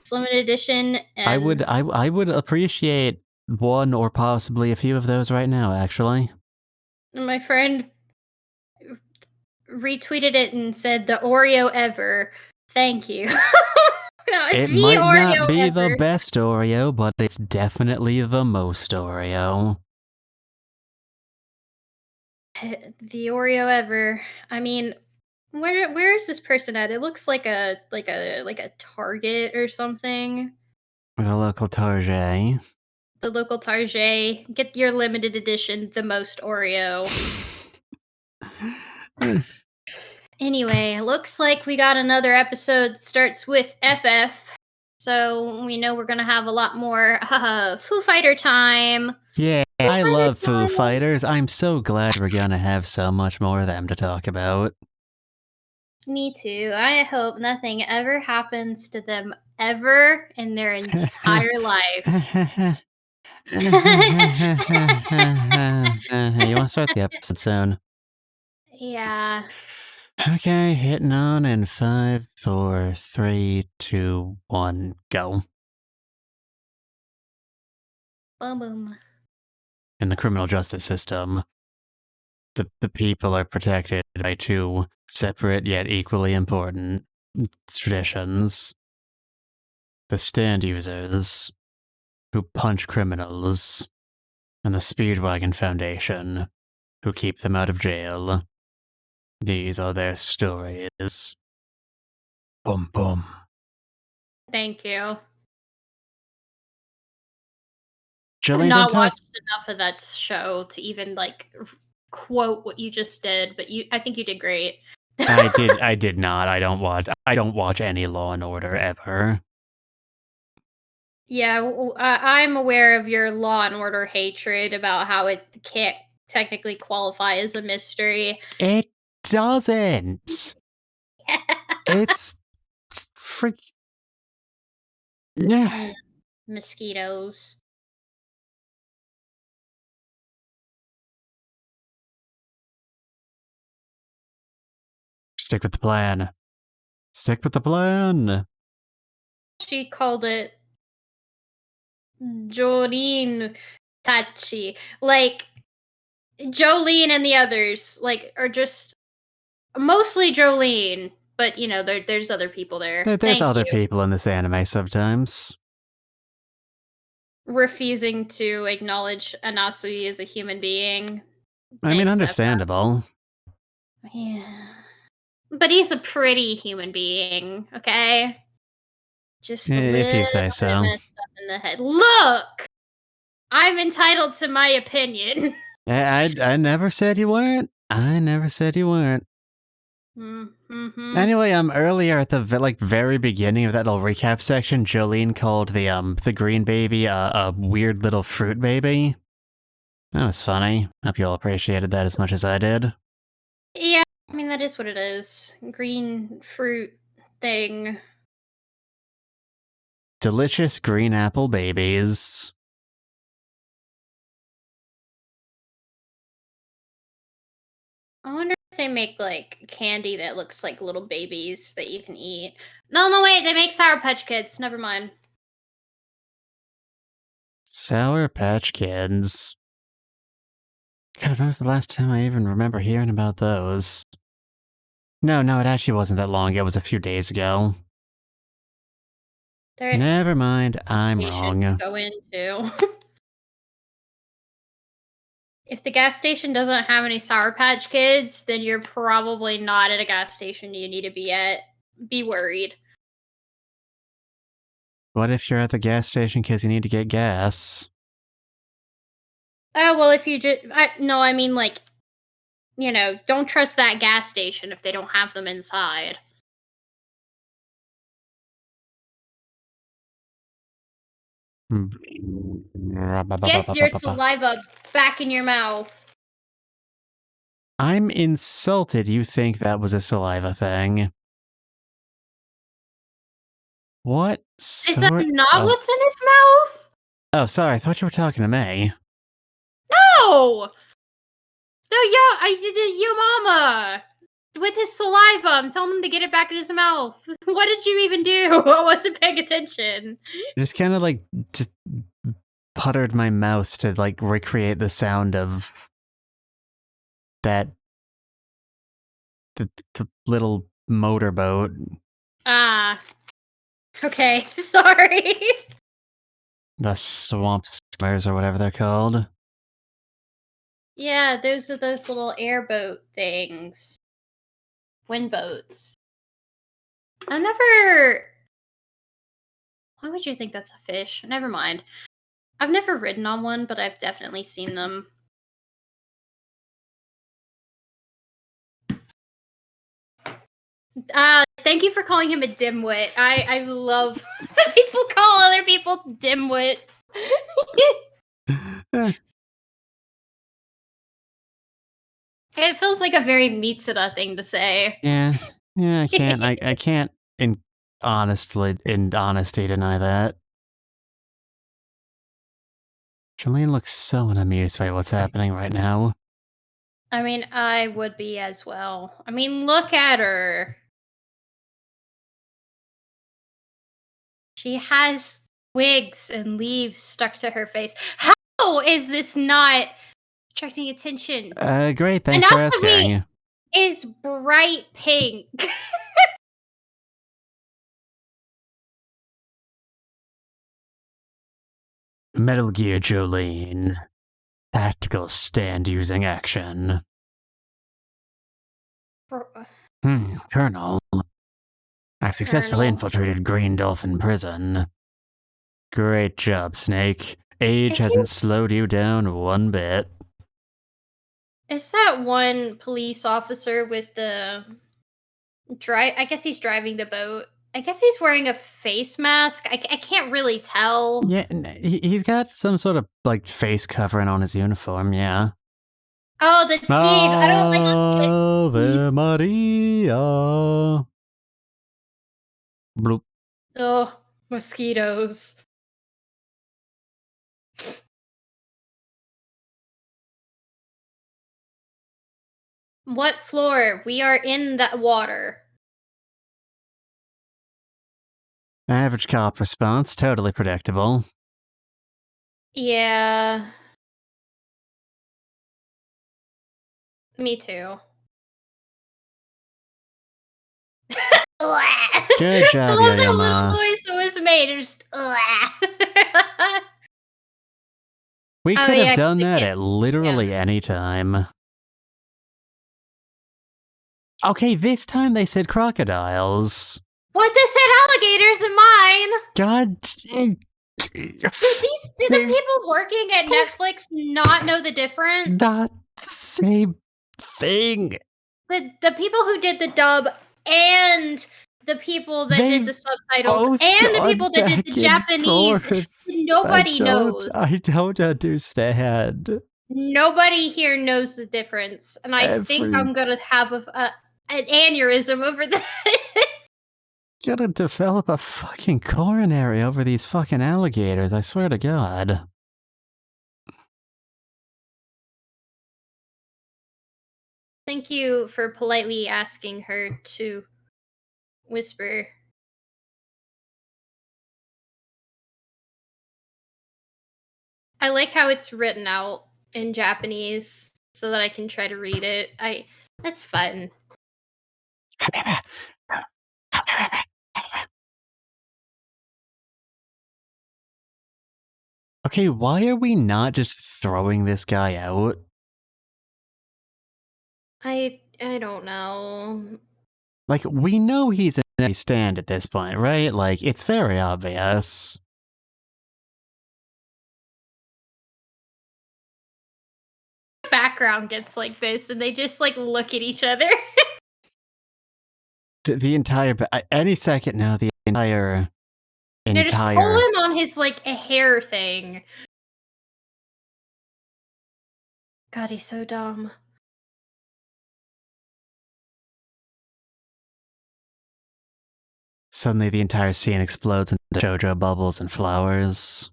It's limited edition, I would and I would appreciate one or possibly a few of those right now, actually. my friend retweeted it and said, "The Oreo ever." Thank you. It The might not Oreo be the ever. best Oreo, but it's definitely the most Oreo. The Oreo ever. I mean, where is this person at? It looks like a Target or something. The local Target. The local Target. Get your limited edition, the most Oreo. Anyway, looks like we got another episode. Starts with FF. So we know we're gonna have a lot more Foo Fighter time. Yeah, Foo I Fighter love Foo time. Fighters. I'm so glad we're gonna have so much more of them to talk about. Me too. I hope nothing ever happens to them ever in their entire life. You want to start the episode soon? Yeah. Okay, hitting on in 5, 4, 3, 2, 1, go. Boom boom. In the criminal justice system, the people are protected by two separate yet equally important traditions. The stand users, who punch criminals, and the Speedwagon Foundation, who keep them out of jail. These are their stories. Boom, boom. Thank you. I've Jillian didn't not talk. watched enough of that show to even like quote what you just did, but I think you did great. I did not. I don't watch any Law and Order ever. Yeah, I'm aware of your Law and Order hatred about how it can't technically qualify as a mystery. It doesn't. It's freak. Yeah. Mosquitoes. Stick with the plan. Stick with the plan. She called it Jolene Tachi. Like Jolene and the others, like, are just mostly Jolene, but you know, there's other people there. There's Thank other you. people in this anime sometimes. Refusing to acknowledge Anasui as a human being. I mean, Thanks, understandable. yeah. But he's a pretty human being, okay? Just a If you little say bit so. messed up in the head. Look! I'm entitled to my opinion. I never said you weren't. I never said you weren't. Mm-hmm. Anyway, earlier at the very beginning of that little recap section, Jolene called the green baby a weird little fruit baby. That was funny. Hope you all appreciated that as much as I did. Yeah, I mean, that is what it is. Green fruit thing. Delicious green apple babies. I wonder if they make like candy that looks like little babies that you can eat. No, wait, they make Sour Patch Kids. Never mind. Sour Patch Kids. God, when was the last time I even remember hearing about those? No, it actually wasn't that long. It was a few days ago. Never mind, I'm wrong. Go into. If the gas station doesn't have any Sour Patch Kids, then you're probably not at a gas station you need to be at. Be worried. What if you're at the gas station because you need to get gas? Oh, well, if you just... No, I mean, like, you know, don't trust that gas station if they don't have them inside. Get your saliva back in your mouth. I'm insulted you think that was a saliva thing. What Is that sort not of... what's in his mouth? Oh, sorry, I thought you were talking to me. No! Your mama! With his saliva, I'm telling him to get it back in his mouth. What did you even do? I wasn't paying attention. Just kind of like, just puttered my mouth to like recreate the sound of that the little motorboat. Ah. Okay, sorry. The swamp skimmers or whatever they're called. Yeah, those are those little airboat things. Wind boats. I've never... Why would you think that's a fish? Never mind. I've never ridden on one, but I've definitely seen them. Thank you for calling him a dimwit. I love people call other people dimwits. It feels like a very Mitsuda thing to say. Yeah, I can't. I can't in honesty deny that. Jolene looks so unamused by what's happening right now. I mean, I would be as well. I mean, look at her. She has wigs and leaves stuck to her face. How is this not attracting attention? Great, thanks for asking. Is bright pink. Metal Gear Jolene. Tactical stand using action. Colonel. I've successfully infiltrated Green Dolphin Prison. Great job, Snake. Age hasn't slowed you down one bit. Is that one police officer with the... I guess he's driving the boat. I guess he's wearing a face mask. I can't really tell. Yeah, he's got some sort of, like, face covering on his uniform, yeah. Oh, the teeth! I don't like Ave Maria. Bloop. Oh, mosquitoes. What floor? We are in the water. Average cop response, totally predictable. Yeah. Me too. Good job, Yo-Yo-Ma. The noise was made. Just. We could have done that at literally any time. Okay, this time they said crocodiles. What? They said alligators in mine. God. Do the people working at Netflix not know the difference? Not the same thing. The people who did the dub and the people that did the subtitles and the people that did the Japanese, nobody knows. I don't understand. Nobody here knows the difference, and I think I'm gonna have an aneurysm over this. Gonna develop a fucking coronary over these fucking alligators, I swear to God. Thank you for politely asking her to whisper. I like how it's written out in Japanese so that I can try to read it. That's fun. Okay, why are we not just throwing this guy out? I don't know. Like, we know he's in a stand at this point, right? Like, it's very obvious. Background gets like this, and they just like look at each other. The entire, any second now, the entire, Just pull him on his like a hair thing. God, he's so dumb. Suddenly the entire scene explodes into Jojo bubbles and flowers.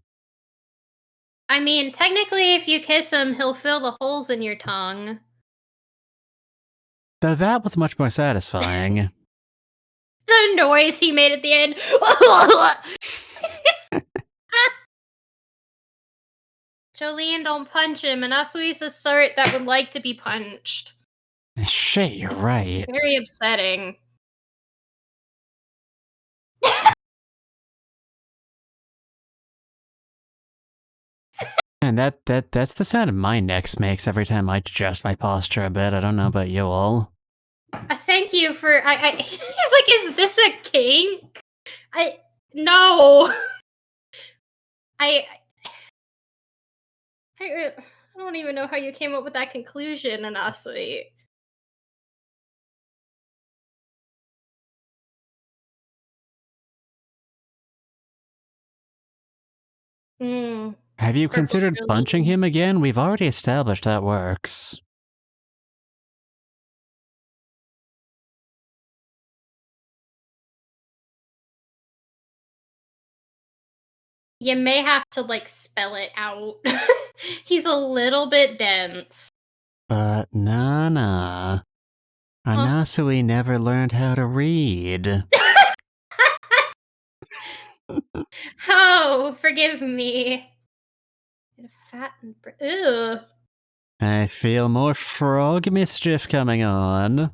I mean, technically, if you kiss him, he'll fill the holes in your tongue. Though that was much more satisfying. The noise he made at the end. Jolene, don't punch him, and Asui's the sort that would like to be punched. Shit, you're right. Very upsetting. And that's the sound my neck makes every time I adjust my posture a bit. I don't know about you all. Thank you for. He's like, is this a kink? No. I don't even know how you came up with that conclusion, Anasui. Have you Purple considered Jolene. punching him again? We've already established that works. You may have to like spell it out. He's a little bit dense. But Nana, Anasui never learned how to read. Oh, forgive me. Fat and ew. I feel more frog mischief coming on. I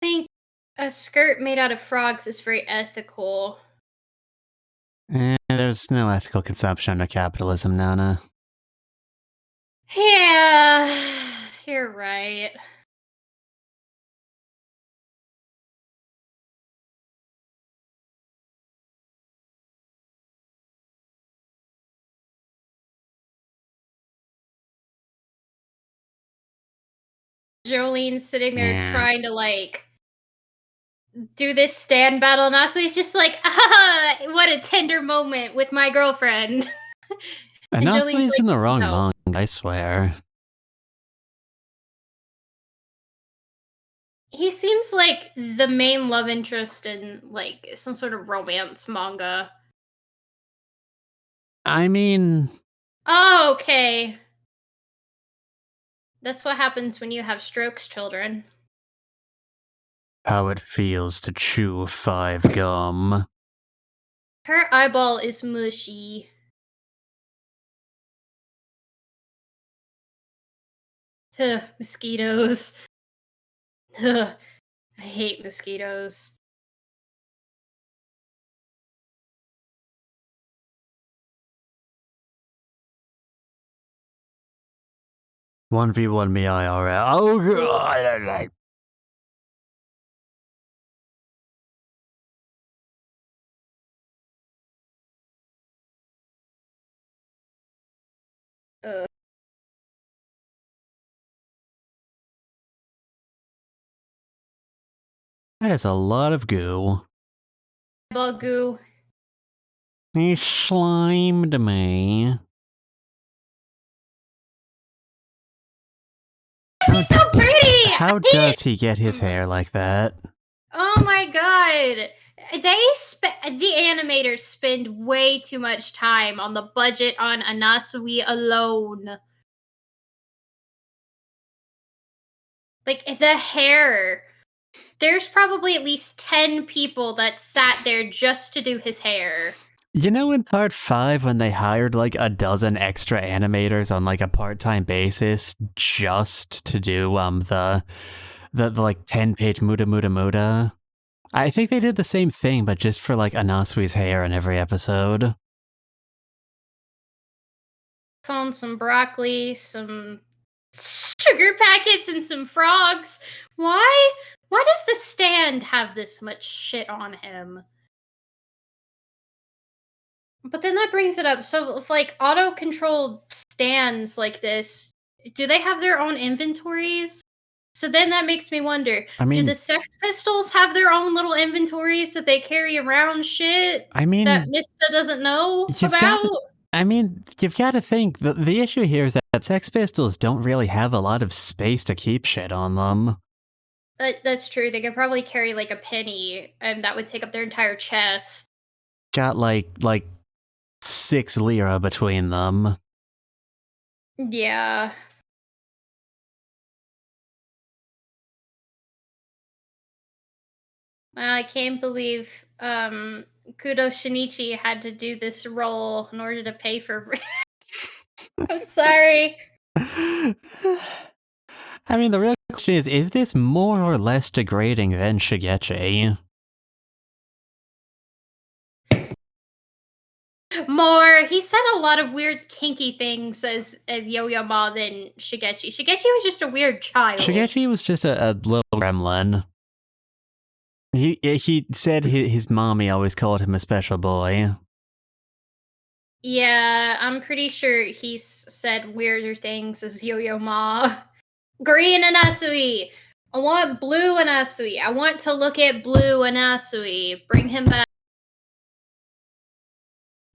think a skirt made out of frogs is very ethical. There's no ethical consumption under capitalism, Nana. Yeah, you're right. Jolene's sitting there trying to like do this stand battle, and Asui's just like, what a tender moment with my girlfriend. And Asui's like, in the wrong no. manga, I swear. He seems like the main love interest in like some sort of romance manga. I mean... Oh, okay. That's what happens when you have strokes, children. How it feels to chew 5 gum. Her eyeball is mushy. Mosquitoes. I hate mosquitoes. One v one me IRL. Oh god! That is a lot of goo. Eyeball goo. He slimed me. He's so pretty! How does he get his hair like that? Oh my god. The animators spend way too much time on the budget on Anasui alone. Like the hair. There's probably at least 10 people that sat there just to do his hair. You know, in part 5, when they hired like a dozen extra animators on like a part-time basis just to do the like 10-page Muda Muda Muda, I think they did the same thing, but just for like Anasui's hair in every episode. Found some broccoli, some sugar packets, and some frogs. Why? Why does the stand have this much shit on him? But then that brings it up. So, if like auto-controlled stands like this, do they have their own inventories? So then that makes me wonder, I do the mean, Sex Pistols have their own little inventories that they carry around shit I that mean, Mista doesn't know you've got. about? You've got to think the issue here is that Sex Pistols don't really have a lot of space to keep shit on them. That's true. They could probably carry like a penny, and that would take up their entire chest. Got like 6 lira between them. Yeah. I can't believe Kudo Shinichi had to do this role in order to pay for. I'm sorry. I mean, the real question is this more or less degrading than Shigechi? More. He said a lot of weird, kinky things as Yo-Yo-Ma than Shigechi. Shigechi was just a weird child. Shigechi was just a little gremlin. He said his mommy always called him a special boy. Yeah, I'm pretty sure he's said weirder things as Yo-Yo-Ma. Green Anasui! I want blue Anasui. I want to look at blue Anasui. Bring him back.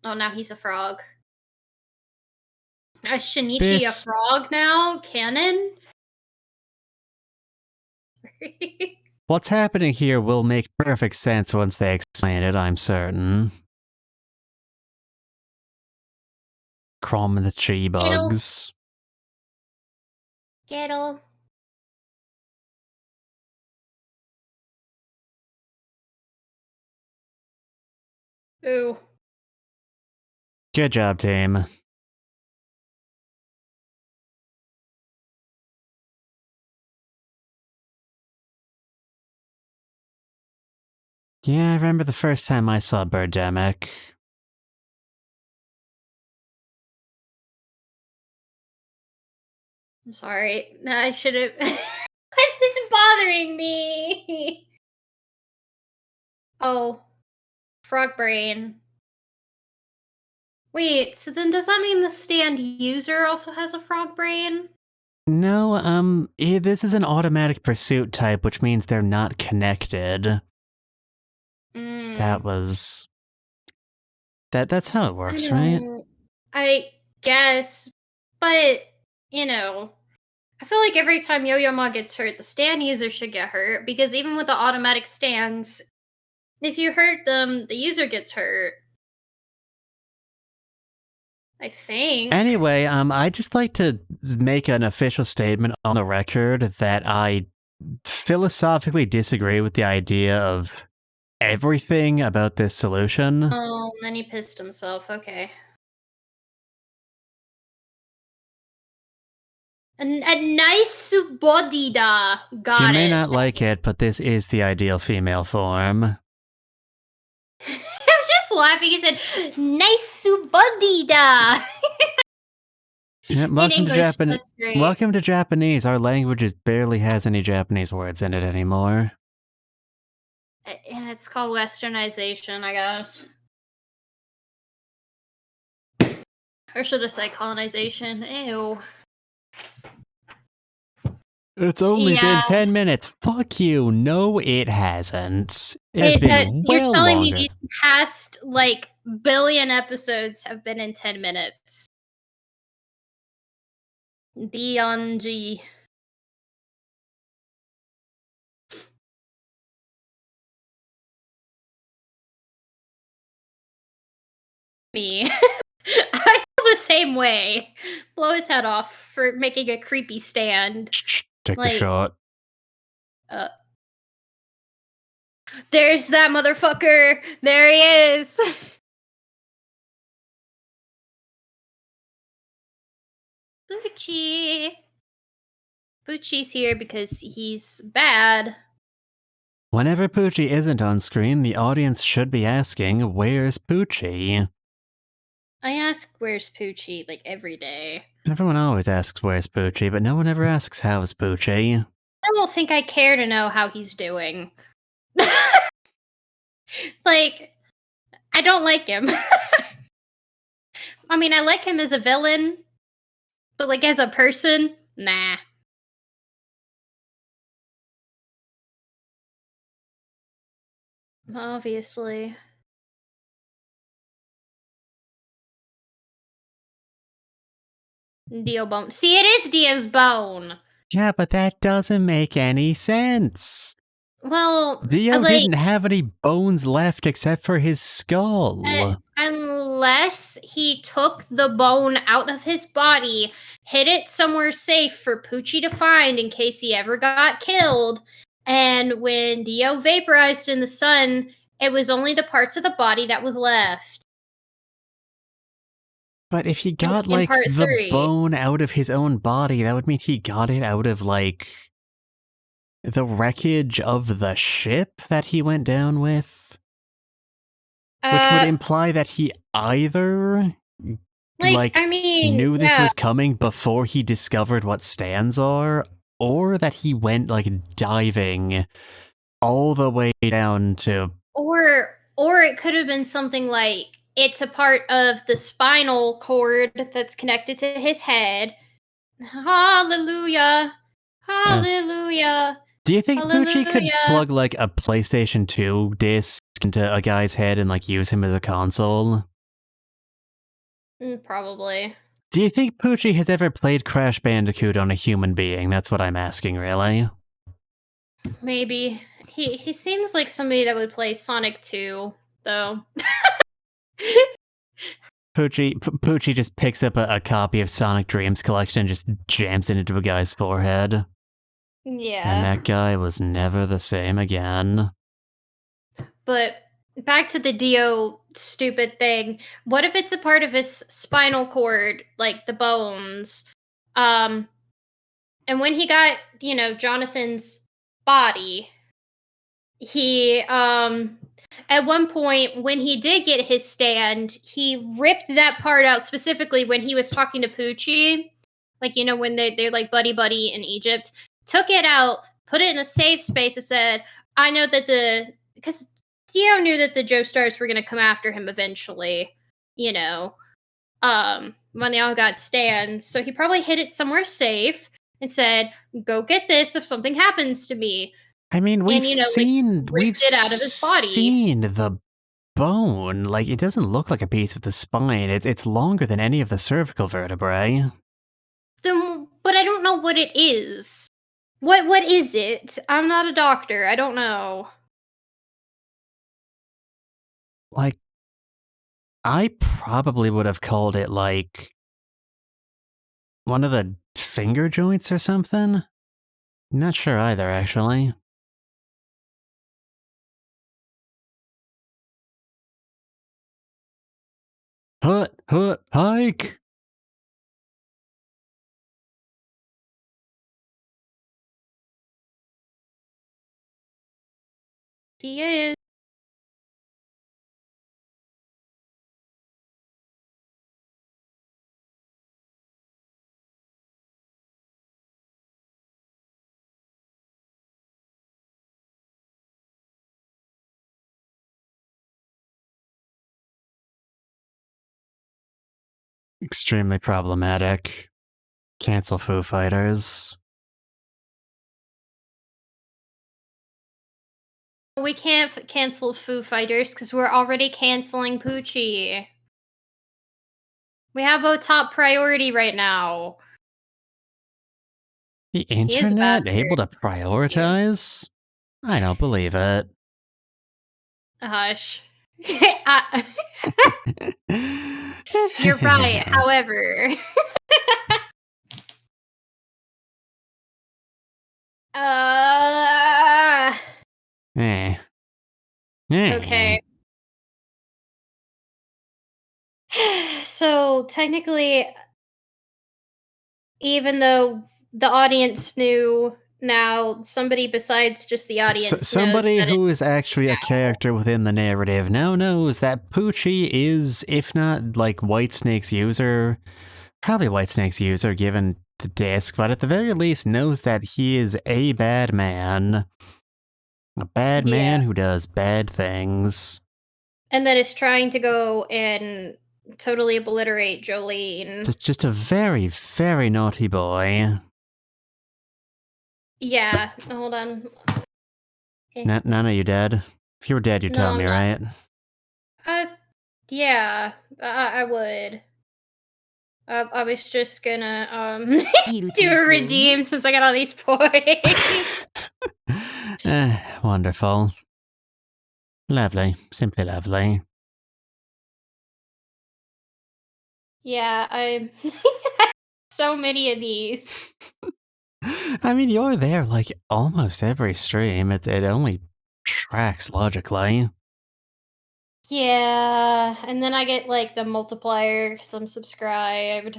Oh, now he's a frog. Is Shinichi a frog now? Canon? What's happening here will make perfect sense once they explain it, I'm certain. Crom and the tree bugs. Gettle. Ooh. Good job, team. Yeah, I remember the first time I saw Birdemic. I'm sorry. I should have. This is bothering me. Oh, frog brain. Wait, so then does that mean the stand user also has a frog brain? No, this is an automatic pursuit type, which means they're not connected. That was... That's how it works, right? I guess, but, you know, I feel like every time Yo-Yo-Ma gets hurt, the stand user should get hurt, because even with the automatic stands, if you hurt them, the user gets hurt. I think. Anyway, I'd just like to make an official statement on the record that I philosophically disagree with the idea of everything about this solution. Oh, then he pissed himself. Okay. A nice body da. Got it. You may not like it, but this is the ideal female form. I'm just laughing. He said, nice body da. Yeah, welcome to Japanese. Our language barely has any Japanese words in it anymore. And it's called westernization, I guess. Or should I say colonization? Ew. It's only been 10 minutes. Fuck you. No, it hasn't. It has been You're telling longer. me these past, like, billion episodes have been in 10 minutes. DNG. Me. I feel the same way. Blow his head off for making a creepy stand. Take the shot. There's that motherfucker. There he is. Poochie. Poochie's here because he's bad. Whenever Poochie isn't on screen, the audience should be asking, where's Poochie? I ask where's Poochie like every day. Everyone always asks where's Poochie, but no one ever asks how's Poochie. I don't think I care to know how he's doing. Like, I don't like him. I mean, I like him as a villain, but like as a person, nah. Obviously. Dio bone. See, it is Dio's bone. Yeah, but that doesn't make any sense. Well, Dio didn't have any bones left except for his skull. Unless he took the bone out of his body, hid it somewhere safe for Poochie to find in case he ever got killed, and when Dio vaporized in the sun, it was only the parts of the body that was left. But if he got, like, the bone out of his own body, that would mean he got it out of, like, the wreckage of the ship that he went down with? Which would imply that he either, knew this was coming before he discovered what stands are, or that he went, like, diving all the way down to... Or it could have been something like, it's a part of the spinal cord that's connected to his head. Hallelujah. Hallelujah. Do you think Poochie could plug, like, a PlayStation 2 disc into a guy's head and, like, use him as a console? Probably. Do you think Poochie has ever played Crash Bandicoot on a human being? That's what I'm asking, really. Maybe. He seems like somebody that would play Sonic 2, though. Poochie just picks up a copy of Sonic Dreams Collection and just jams it into a guy's forehead. Yeah. And that guy was never the same again. But back to the Dio stupid thing. What if it's a part of his spinal cord, like the bones? And when he got, Jonathan's body, he at one point when he did get his stand, he ripped that part out specifically when he was talking to Poochie. Like, when they're like buddy in Egypt. Took it out, put it in a safe space, and said, I know that because Dio knew that the Joestars were going to come after him eventually, when they all got stands. So he probably hid it somewhere safe and said, go get this if something happens to me. I mean, we've seen it out of his body. Seen the bone. Like, it doesn't look like a piece of the spine. It's longer than any of the cervical vertebrae. But I don't know what it is. What is it? I'm not a doctor. I don't know. Like, I probably would have called it, like, one of the finger joints or something? Not sure either, actually. Hut, hike! He is. Extremely problematic. Cancel Foo Fighters. We can't cancel Foo Fighters because we're already canceling Poochie. We have a top priority right now. The internet able to prioritize? I don't believe it. Hush. You're right, however. Okay. So, technically, even though the audience knew, now somebody besides just the audience knows Somebody that who is it's actually a character within the narrative now knows that Poochie is, if not like Whitesnake's user, probably Whitesnake's user given the disc, but at the very least knows that he is a bad man. A bad yeah, man who does bad things. and that is trying to go and totally obliterate Jolene. Just a very, very naughty boy. Yeah, hold on. None of you dead? If you were dead, you'd No, tell I'm me, not. right? Uh, yeah, I would. I was just gonna do a redeem since I got all these points. Wonderful. Lovely. Simply lovely. Yeah, I so many of these. I mean, you're there like almost every stream. It only tracks logically. Yeah, and then I get like the multiplier because I'm subscribed.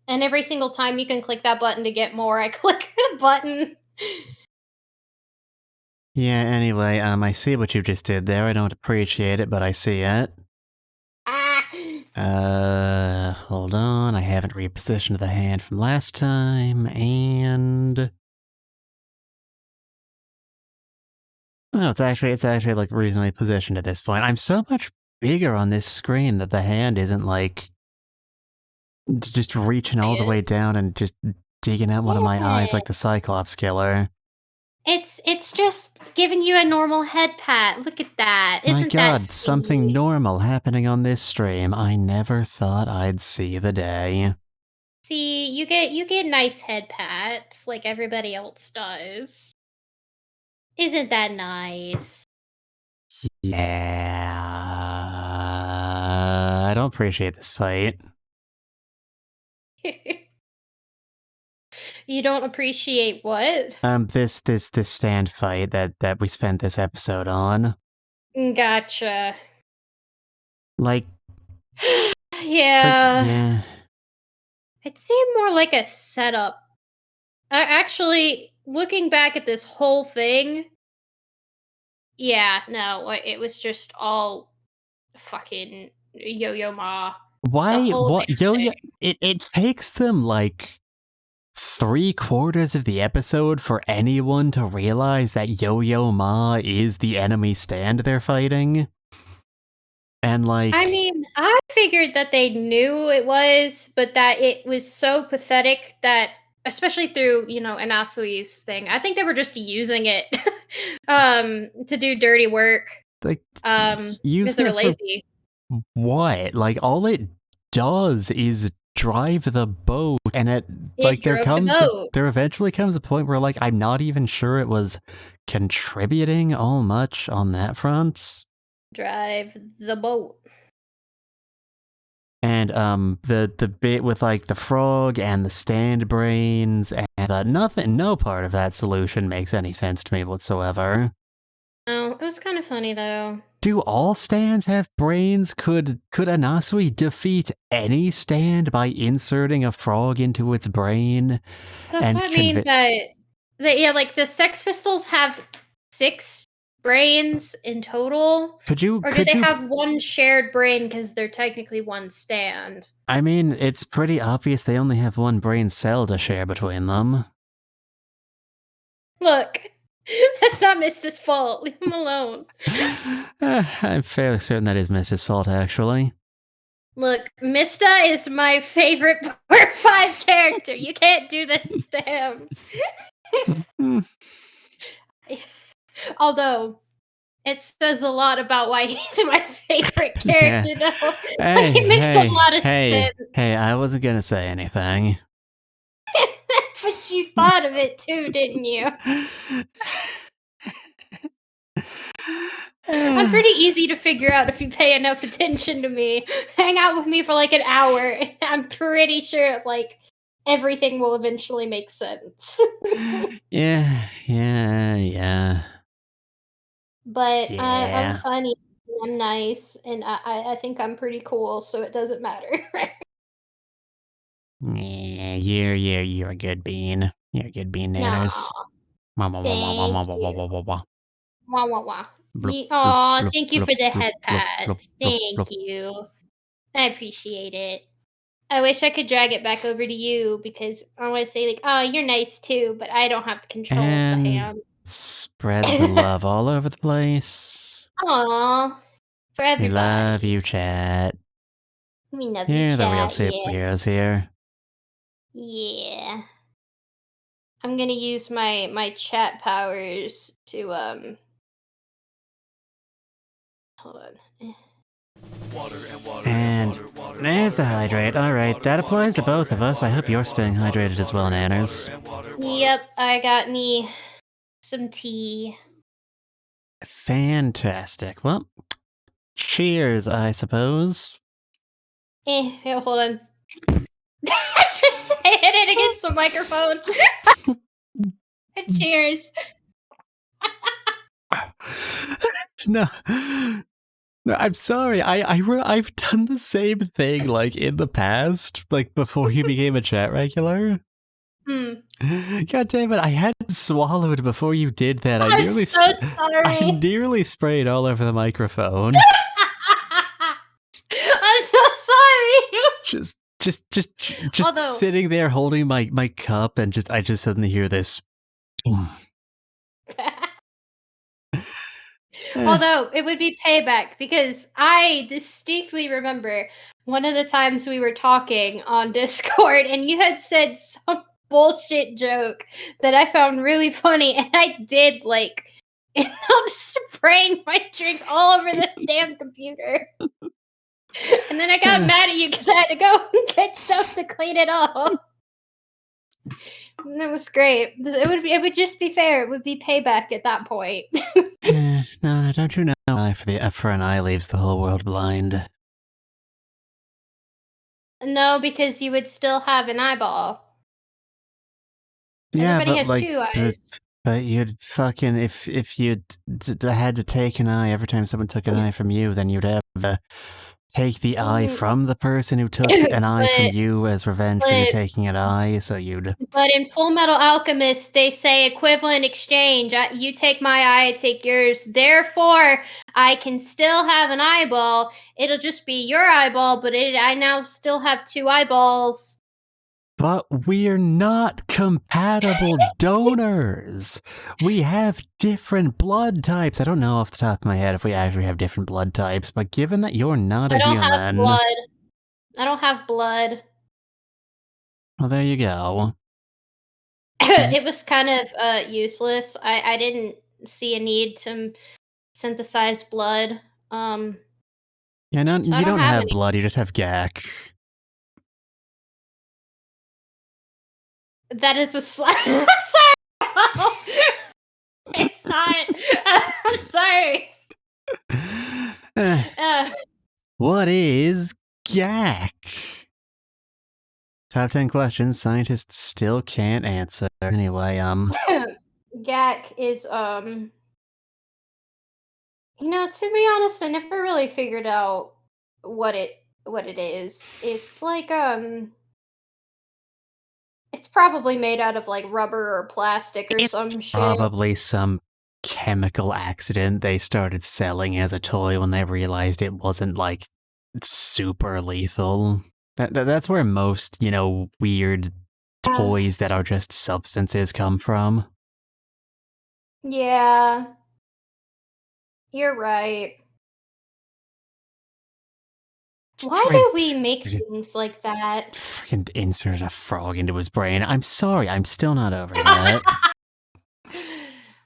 And every single time you can click that button to get more, I click the button. Yeah, anyway, I see what you just did there. I don't appreciate it, but I see it. Hold on. I haven't repositioned the hand from last time, and oh, it's actually like reasonably positioned at this point. I'm so much bigger on this screen that the hand isn't like just reaching all the way down and just digging at one of my eyes Yeah. like the Cyclops killer. It's just giving you a normal head pat. Look at that. My Isn't that god, something sweet? normal happening on this stream. I never thought I'd see the day. See, you get nice head pats like everybody else does. Isn't that nice? Yeah. I don't appreciate this fight. You don't appreciate what? This stand fight that we spent this episode on. Gotcha. Like, Yeah. yeah. It seemed more like a setup. Actually, looking back at this whole thing, yeah, no, it was just all fucking Yo-Yo Ma. The Why? whole What? damn Yo-Yo? thing. It takes them like 3/4 of the episode for anyone to realize that Yo-Yo Ma is the enemy stand they're fighting. And I like, mean, I figured that they knew it was, but that it was so pathetic that, especially through, Anasui's thing, I think they were just using it to do dirty work. like Because they using were it for lazy. what? Like, all it does is drive the boat, and It drove the boat. there eventually comes a point where like I'm not even sure it was contributing all much on that front. Drive the boat. And the bit with like the frog and the stand brains and no part of that solution makes any sense to me whatsoever. Oh, it was kind of funny though. Do all stands have brains? Could Anasui defeat any stand by inserting a frog into its brain Does and that mean yeah, like the Sex Pistols have 6 brains in total? could you Or do they have one shared brain because they're technically one stand? I mean, it's pretty obvious they only have one brain cell to share between them. Look, that's not Mista's fault. Leave him alone. I'm fairly certain that is Mrs. fault, actually. Look, Mista is my favorite Part 5 character. You can't do this to him. Although, it says a lot about why he's my favorite character, though. Like, it makes a lot of sense. Hey, I wasn't gonna say anything. But you thought of it too, didn't you? I'm pretty easy to figure out if you pay enough attention to me. Hang out with me for like an hour, and I'm pretty sure like everything will eventually make sense. Yeah. But I'm Yeah. funny, I'm nice, and I think I'm pretty cool, so it doesn't matter. Yeah, you're a good bean. You're a good bean, Nanners. Aw, Wah, wah, wah, wah, wah, thank wah, wah, wah, you. wah, wah, wah. Wah, wah, wah. Bloop, bloop, Aw, bloop, thank you bloop, for the bloop, head bloop, bloop, pats. bloop, Thank bloop. you. I appreciate it. I wish I could drag it back over to you because I want to say, like, oh, you're nice too, but I don't have the control of the And hand. spread the love all over the place. Aw, for We love everybody. you, chat. We love you, You're the real chat. Yeah. superheroes here. Yeah. I'm gonna use my chat powers to hold on. And there's the hydrate. Alright, that applies to both of us. I hope you're staying hydrated as well, Nanners. Yep, I got me some tea. Fantastic. Well, cheers, I suppose. Yeah, hold on. Just hit it against the microphone. Cheers. No. No, I'm sorry. I've done the same thing like in the past, like before you became a chat regular. Hmm. God damn it! I hadn't swallowed before you did that. I'm so I sorry. nearly sprayed all over the microphone. I'm so sorry. Just Although, sitting there holding my cup, and I just suddenly hear this. although it would be payback because I distinctly remember one of the times we were talking on Discord and you had said some bullshit joke that I found really funny and I did like end up spraying my drink all over the damn computer. And then I got mad at you because I had to go and get stuff to clean it up. And it was great. It would just be fair. It would be payback at that point. No, don't you know? Eye for an eye leaves the whole world blind. No, because you would still have an eyeball. Yeah, Everybody but has two eyes. but you'd fucking if you had to take an eye every time someone took an eye from you, then you'd have to take the eye from the person who took an eye from you as revenge for you taking an eye. So you'd. But in Full Metal Alchemist, they say equivalent exchange. You take my eye, I take yours. Therefore, I can still have an eyeball. It'll just be your eyeball, but I now still have two eyeballs. But we're not compatible donors. We have different blood types. I don't know off the top of my head if we actually have different blood types, but given that you're not a human. Have blood. I don't have blood. Well, there you go. It was kind of useless. I didn't see a need to synthesize blood. Yeah, no, so you don't have any blood, you just have gack. That is a slap. It's not. I'm sorry. What is gack? Top 10 questions scientists still can't answer. Anyway, gack is to be honest, I never really figured out what it is. It's like it's probably made out of like rubber or plastic or some shit. Probably some chemical accident they started selling as a toy when they realized it wasn't like super lethal. That's where most, weird toys that are just substances come from. Yeah. You're right. Why do we make things like that? Freaking insert a frog into his brain. I'm sorry, I'm still not over that.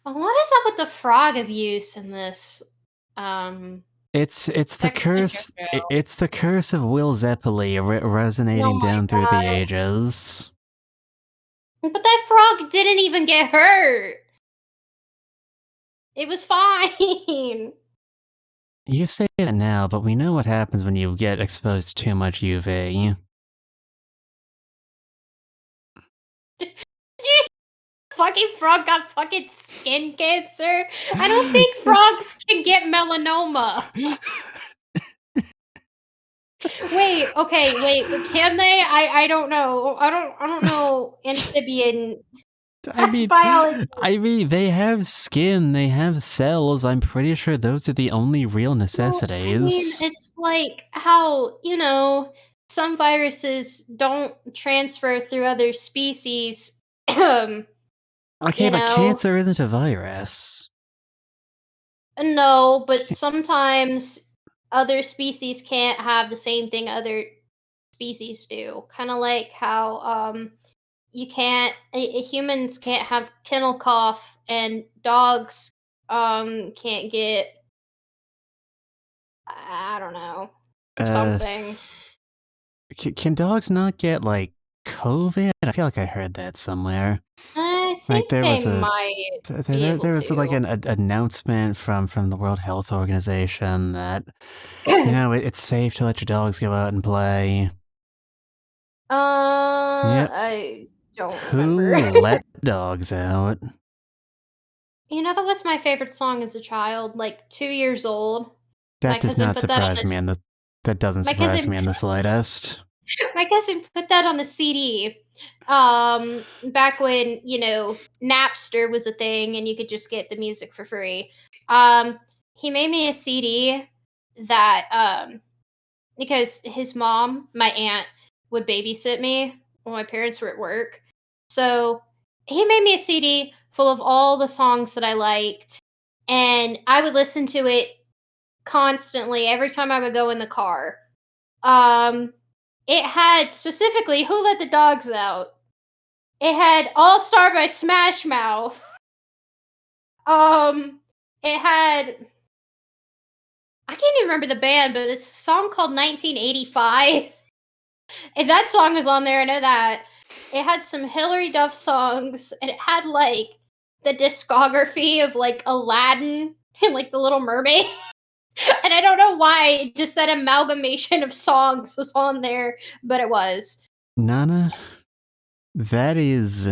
What is up with the frog abuse in this? It's the curse. It's the curse of Will Zeppeli resonating down through the ages. But that frog didn't even get hurt. It was fine. You say that now, but we know what happens when you get exposed to too much UV. Fucking frog got fucking skin cancer. I don't think frogs can get melanoma. Wait, okay, wait, but can they? I don't know. I don't know amphibian I mean, biology. they have skin, they have cells. I'm pretty sure those are the only real Well, I mean, necessities. it's like how, some viruses don't transfer through other species. Okay, You but know, cancer isn't a virus. no, but sometimes other species can't have the same thing other species do. Kind of like how you can't humans can't have kennel cough and dogs can't get, I don't know, Uh, something. can dogs not get, like, COVID? I feel like I heard that somewhere. I Like, think there they was a might be there able was, like, to. an announcement from the World Health Organization that, it's safe to let your dogs go out and play. Yep. I don't remember. Who let dogs out? That was my favorite song as a child, like 2 years old. My That does cousin not put that on surprise me this. in the that doesn't My surprise cousin me in the slightest. My cousin put that on the CD. Back when, Napster was a thing and you could just get the music for free. He made me a CD that because his mom, my aunt, would babysit me when my parents were at work. So he made me a CD full of all the songs that I liked, and I would listen to it constantly every time I would go in the car. Um, it had specifically "Who Let the Dogs Out." It had "All Star" by Smash Mouth. It had, I can't even remember the band, but it's a song called 1985. And that song was on there, I know that. It had some Hilary Duff songs, and it had like the discography of like Aladdin and like the Little Mermaid. And I don't know why, just that amalgamation of songs was on there, but it was. Nana, that is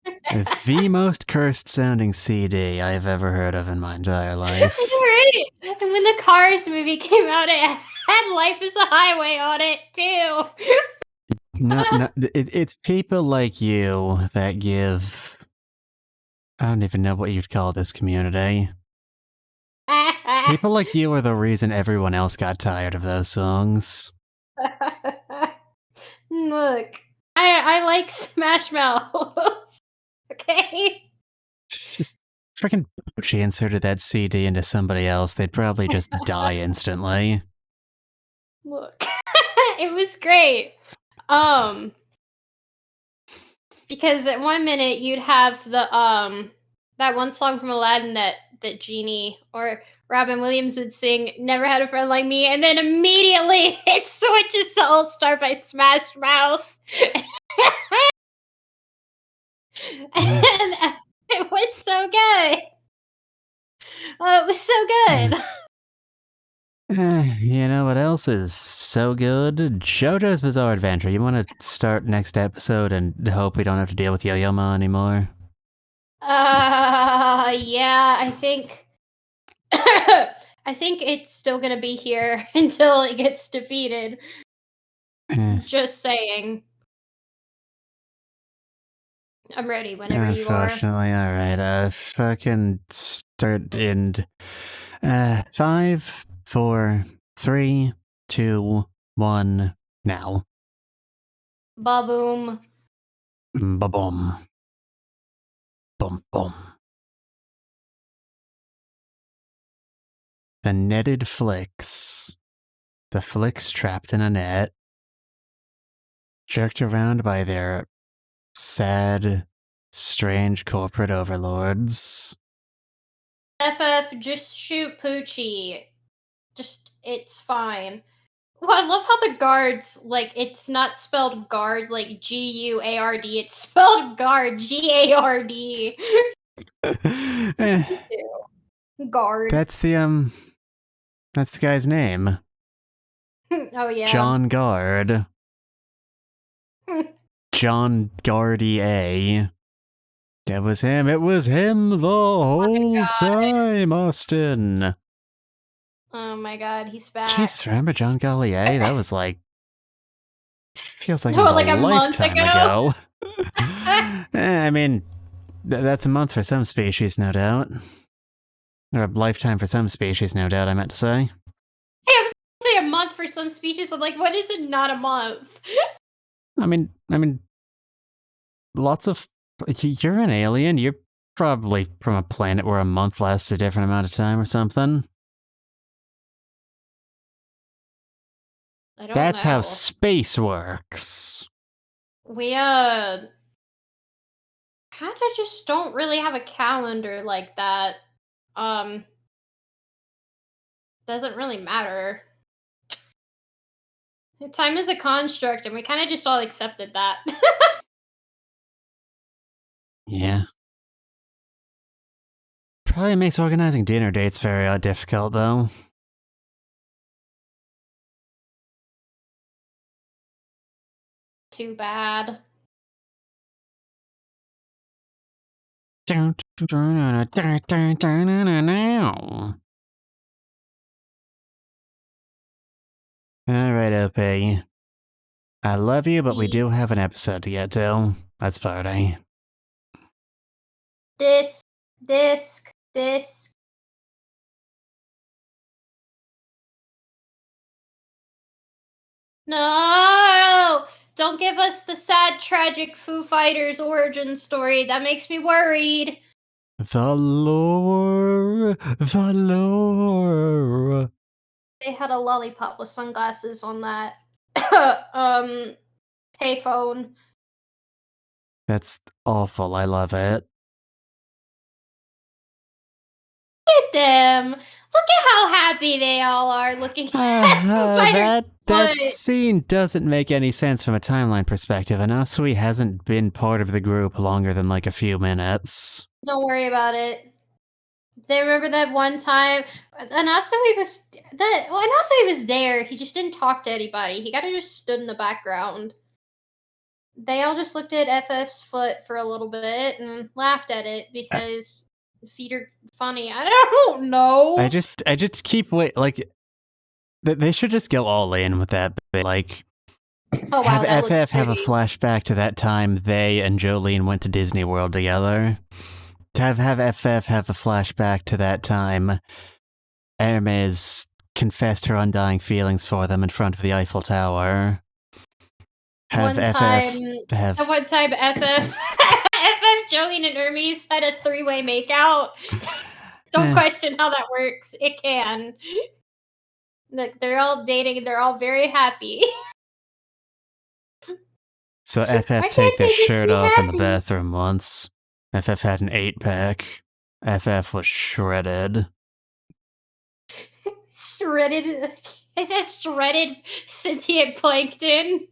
the most cursed sounding CD I've ever heard of in my entire life. Right. And when the Cars movie came out, it had "Life Is a Highway" on it too. No, it's people like you that give. I don't even know what you'd call this community. People like you are the reason everyone else got tired of those songs. Look, I like Smash Mouth. Okay. Freaking She inserted that CD into somebody else, they'd probably just die instantly. Look, it was great. Um, because at one minute you'd have the that one song from Aladdin that Genie or Robin Williams would sing, "Never Had a Friend Like Me," and then immediately it switches to "All Star" by Smash Mouth. And it was so good. Oh, it was so good. You know what else is so good? JoJo's Bizarre Adventure. You want to start next episode and hope we don't have to deal with Yo-Yo Ma anymore? Yeah, I think I think it's still gonna be here until it gets defeated. Eh, Just saying. I'm ready whenever you are. Unfortunately, alright, fucking start in 5, 4, 3, 2, 1, now. Ba-boom. Ba-boom. Boom, boom. The netted flicks. The flicks trapped in a net. Jerked around by their sad, strange corporate overlords. FF, just shoot Poochie. It's fine. Well, I love how the guards, like, it's not spelled guard like Guard, it's spelled guard, Gard. Eh, Guard. that's the guy's name. Oh, yeah. John Guard. John Gardier. It was him the whole time, Austin. Oh my god, he's back. Jesus, remember John Gallier? That was like, feels like it No, was a like a month lifetime ago. ago. I mean, that's a month for some species, no doubt. Or a lifetime for some species, no doubt, I meant to say. Hey, I was gonna say a month for some species. I'm like, what is it? Not a month. I mean, lots of. You're an alien. You're probably from a planet where a month lasts a different amount of time or something. I don't That's how know. space works. We kind of just don't really have a calendar like that. Um, doesn't really matter. Time is a construct, and we kind of just all accepted that. Yeah. Probably makes organizing dinner dates very difficult, though. Too bad. Alright, OP. I love you, but we Peace. do have an episode to get to. Let's party. Disc, disc. No! Don't give us the sad, tragic Foo Fighters origin story. That makes me worried. The lore, the lore. They had a lollipop with sunglasses on that payphone. That's awful. I love it. Look at them. Look at how happy they all are looking at Foo Fighters' That foot. scene doesn't make any sense from a timeline perspective. Anasui hasn't been part of the group longer than like a few minutes. Don't worry about it. They remember that one time Anasui was there. He just didn't talk to anybody. He kind of just stood in the background. They all just looked at FF's foot for a little bit and laughed at it because feet are funny. I don't know. I just keep like they should just go all in with that bit. Like Oh wow, have that looks FF have a pretty. flashback to that time they and Jolene went to Disney World together. To have FF have a flashback to that time Hermes confessed her undying feelings for them in front of the Eiffel Tower. Have One FF time, have one time, FF, Jolene, and Hermes had a three-way makeout. Don't question how that works. It can. Look, they're all dating and they're all very happy. So Why FF take can't their they just shirt be off in the happy? bathroom once. FF had an 8-pack. FF was shredded. Shredded. Is it shredded sentient plankton?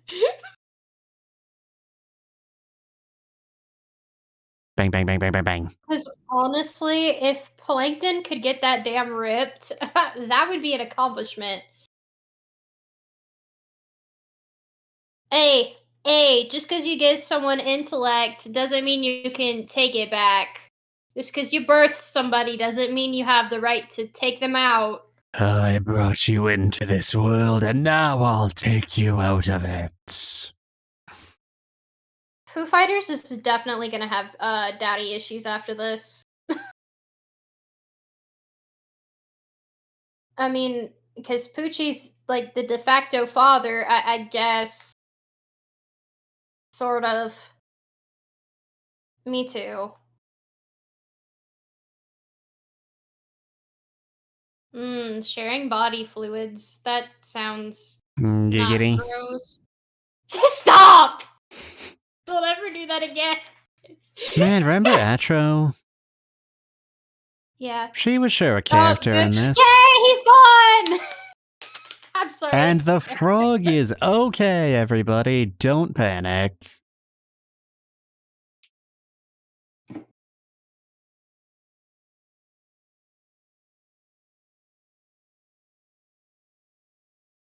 Bang, bang, bang, bang, bang, bang. Because honestly, if plankton could get that damn ripped, that would be an accomplishment. Hey, just because you give someone intellect doesn't mean you can take it back. Just because you birthed somebody doesn't mean you have the right to take them out. I brought you into this world, and now I'll take you out of it. Foo Fighters is definitely gonna have daddy issues after this. I mean, because Poochie's like the de facto father, I guess. Sort of. Me too. Sharing body fluids. That sounds not Giggity. gross. Just stop! Don't ever do that again. Man, remember Atro? Yeah. She was sure a Oh, character good. in this. Yay, he's gone! I'm sorry. And the frog is okay, everybody. Don't panic.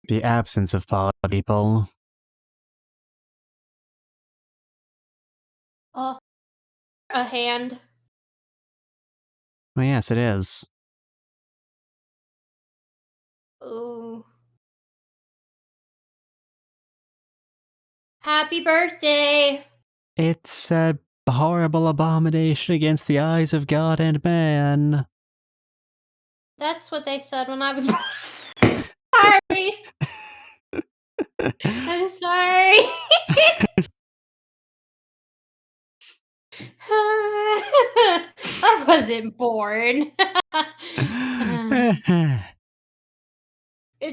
The absence of pod people. Oh, a hand. Well, yes, it is. Ooh. Happy birthday! It's a horrible abomination against the eyes of God and man. That's what they said when I was sorry. I'm sorry. I wasn't born.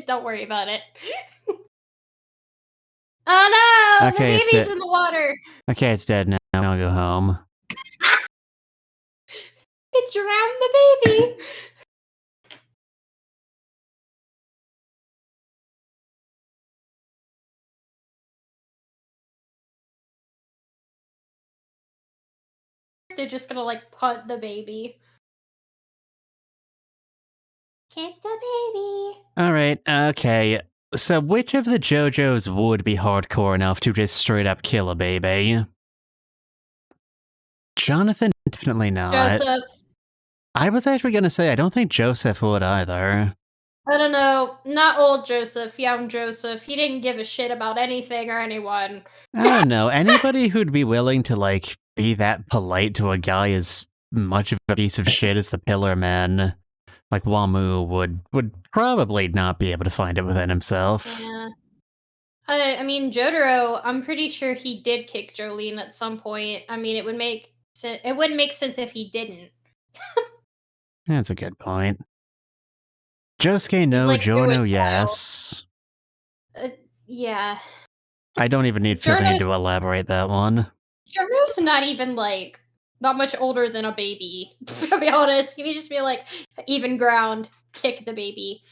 Don't worry about it. Oh no! The Okay, it's baby's dead. in the water. Okay, it's dead now. I'll go home. It drowned the baby. They're just gonna like punt the baby. Kick the baby. Alright, okay. So which of the JoJos would be hardcore enough to just straight up kill a baby? Jonathan, definitely not. Joseph. I was actually gonna say, I don't think Joseph would either. I don't know. Not old Joseph, young Joseph. He didn't give a shit about anything or anyone. I don't know. Anybody who'd be willing to, like, be that polite to a guy as much of a piece of shit as the Pillar Man, like Wamu, would probably not be able to find it within himself. Yeah. I mean, Jotaro, I'm pretty sure he did kick Jolene at some point. I mean, it wouldn't make sense if he didn't. That's a good point. Josuke, He's no. like through a Jono, trial. yes. Yeah. I don't even feel the need Jono's to elaborate that one. Jono's not even like not much older than a baby. To be honest, if you just be like even ground, kick the baby.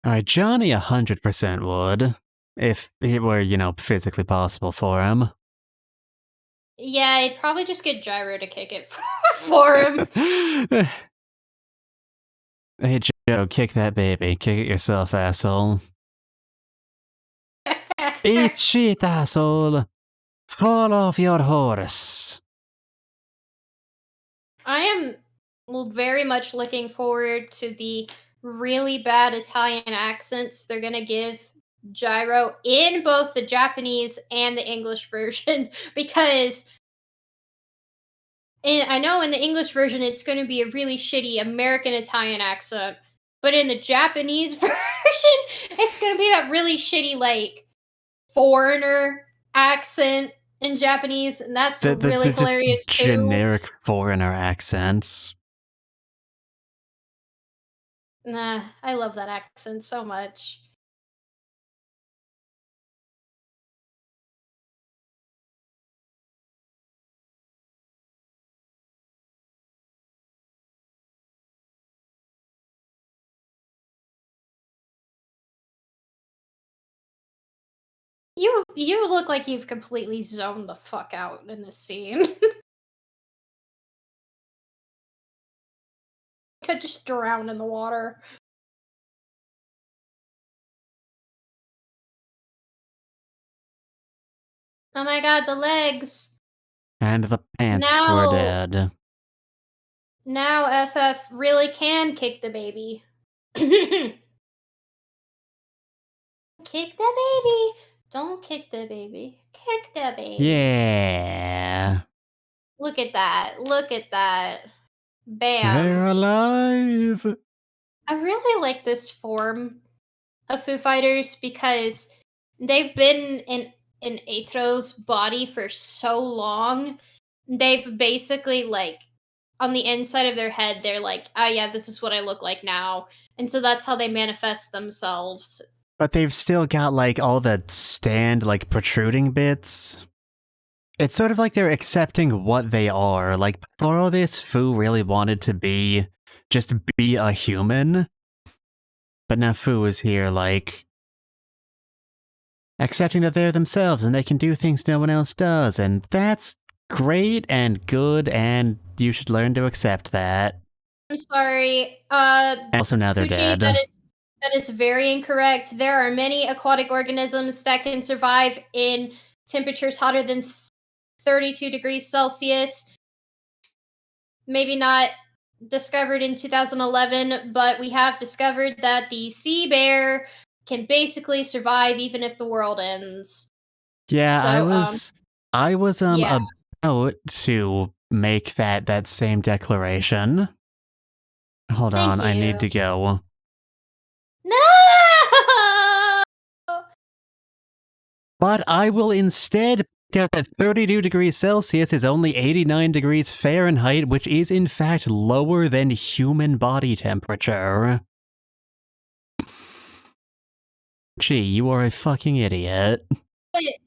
Alright, Johnny 100% would. If it were, physically possible for him. Yeah, I'd probably just get Gyro to kick it for him. Hey, Joe, kick that baby. Kick it yourself, asshole. Eat shit, asshole. Fall off your horse. I am very much looking forward to the really bad Italian accents they're gonna give Gyro in both the Japanese and the English version because I know in the English version it's going to be a really shitty American Italian accent, but in the Japanese version it's going to be that really shitty like foreigner accent in Japanese, and that's really hilarious just too. Generic foreigner accents. Nah, I love that accent so much. You look like you've completely zoned the fuck out in this scene. Could just drown in the water. Oh my god, the legs. And the pants were dead. Now FF really can kick the baby. Kick the baby. Don't kick the baby. Kick the baby. Yeah. Look at that. Look at that. Bam. They're alive. I really like this form of Foo Fighters because they've been in Atro's body for so long. They've basically like on the inside of their head, they're like, oh yeah, this is what I look like now. And so that's how they manifest themselves. But they've still got, like, all the stand, like, protruding bits. It's sort of like they're accepting what they are. Like, before all this, Fu really wanted to be a human. But now Fu is here, like, accepting that they're themselves and they can do things no one else does. And that's great and good, and you should learn to accept that. I'm sorry. And also, now they're Fuji, dead. that is very incorrect. There are many aquatic organisms that can survive in temperatures hotter than 32 degrees Celsius. Maybe not discovered in 2011, but we have discovered that the sea bear can basically survive even if the world ends. Yeah, So, I was yeah. about to make that same declaration. Hold Thank on, I you. need to go. No! But I will instead point out that 32 degrees Celsius is only 89 degrees Fahrenheit, which is in fact lower than human body temperature. Gee, you are a fucking idiot.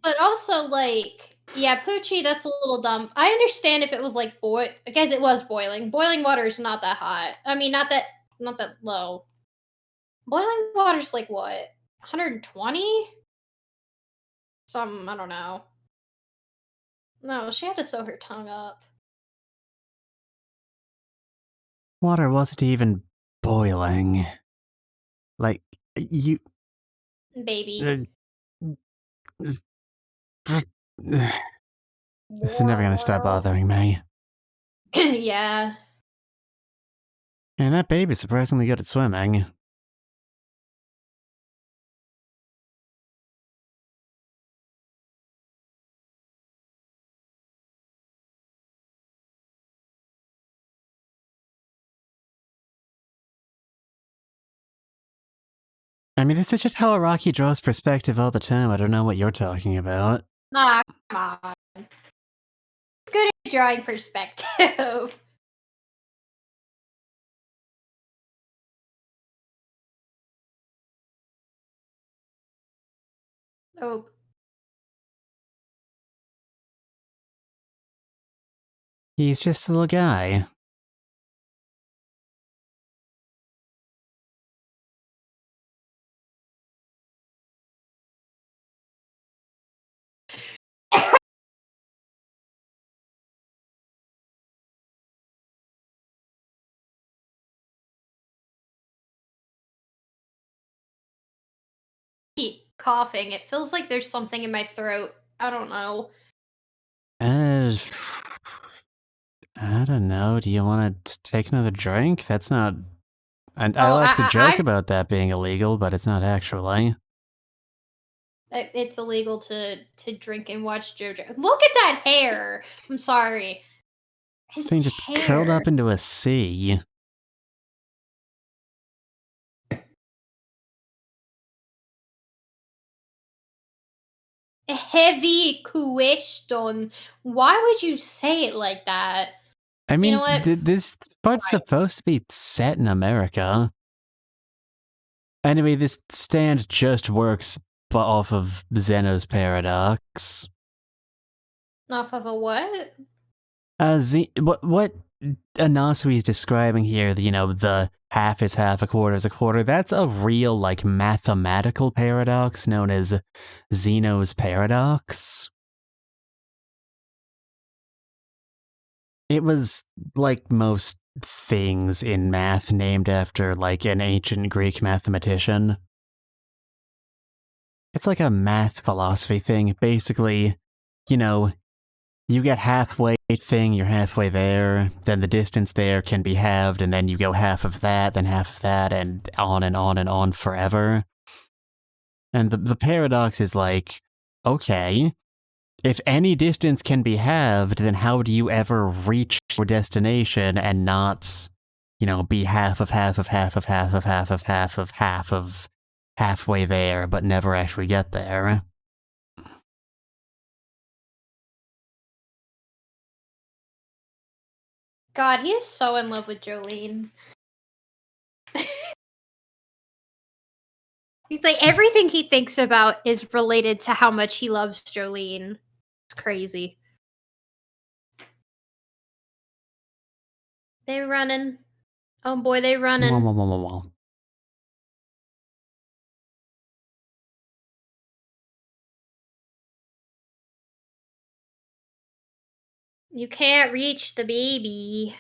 But also, like, yeah, Poochie, that's a little dumb. I understand if it was like I guess it was boiling. Boiling water is not that hot. I mean, not that low. Boiling water's like what? 120? Some, I don't know. No, she had to sew her tongue up. Water wasn't even boiling. Like, you. Baby. This is never gonna stop bothering me. Yeah. And that baby's surprisingly good at swimming. I mean, this is just how Araki draws perspective all the time. I don't know what you're talking about. Nah, come on. It's good at drawing perspective. Oh. He's just a little guy. Coughing. It feels like there's something in my throat. I don't know. I don't know. Do you want to take another drink? That's not. I Oh, like the joke I about that being illegal, but it's not actually. it's illegal to drink and watch Jojo. Look at that hair. I'm sorry. His Thing just curled hair. up into a C. A heavy question. Why would you say it like that? I You know mean, what? this part's supposed to be set in America. Anyway, this stand just works off of Zeno's paradox. Off of a what? What Anasui is describing here, the half is half, a quarter is a quarter, that's a real, like, mathematical paradox known as Zeno's paradox. It was, like most things in math, named after, like, an ancient Greek mathematician. It's like a math philosophy thing. Basically, you get halfway thing, you're halfway there, then the distance there can be halved, and then you go half of that, then half of that, and on and on and on forever. And the paradox is like, okay, if any distance can be halved, then how do you ever reach your destination and not, be half of half of half of half of half of half of half of halfway there, but never actually get there? God, he is so in love with Jolene. He's like everything he thinks about is related to how much he loves Jolene. It's crazy. They running. Oh boy, they Wah, running. wah, wah, wah, wah. You can't reach the baby.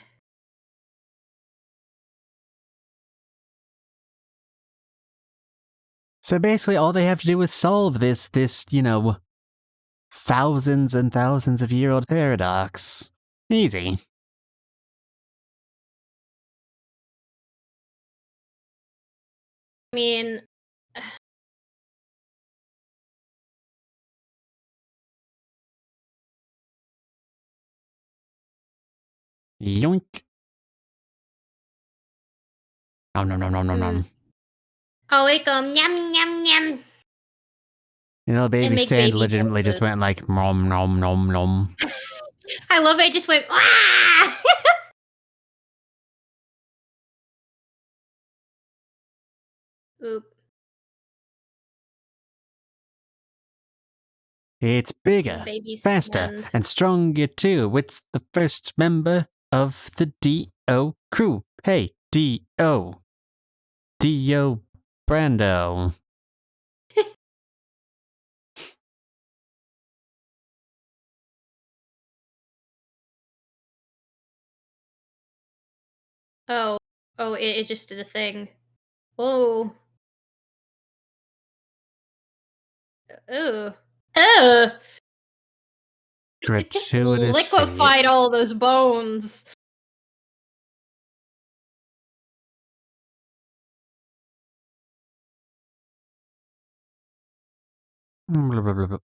So basically, all they have to do is solve this, thousands and thousands of year old paradox. Easy. mean, Yoink. Nom nom nom nom nom nom. I'll wake 'em, yum, yum, yum, You know, and baby make stand baby legitimately just noises. went like nom nom nom nom. I love it, just went, ah! Oop, It's bigger, baby faster, spend. and stronger too. It's the first member of the D.O. crew. Hey, D.O. D.O. Brando. Oh, oh, it just did a thing. Whoa. Ooh. Ugh. It just Gratuitous feat. liquefied all those bones. Blah, blah, blah, blah.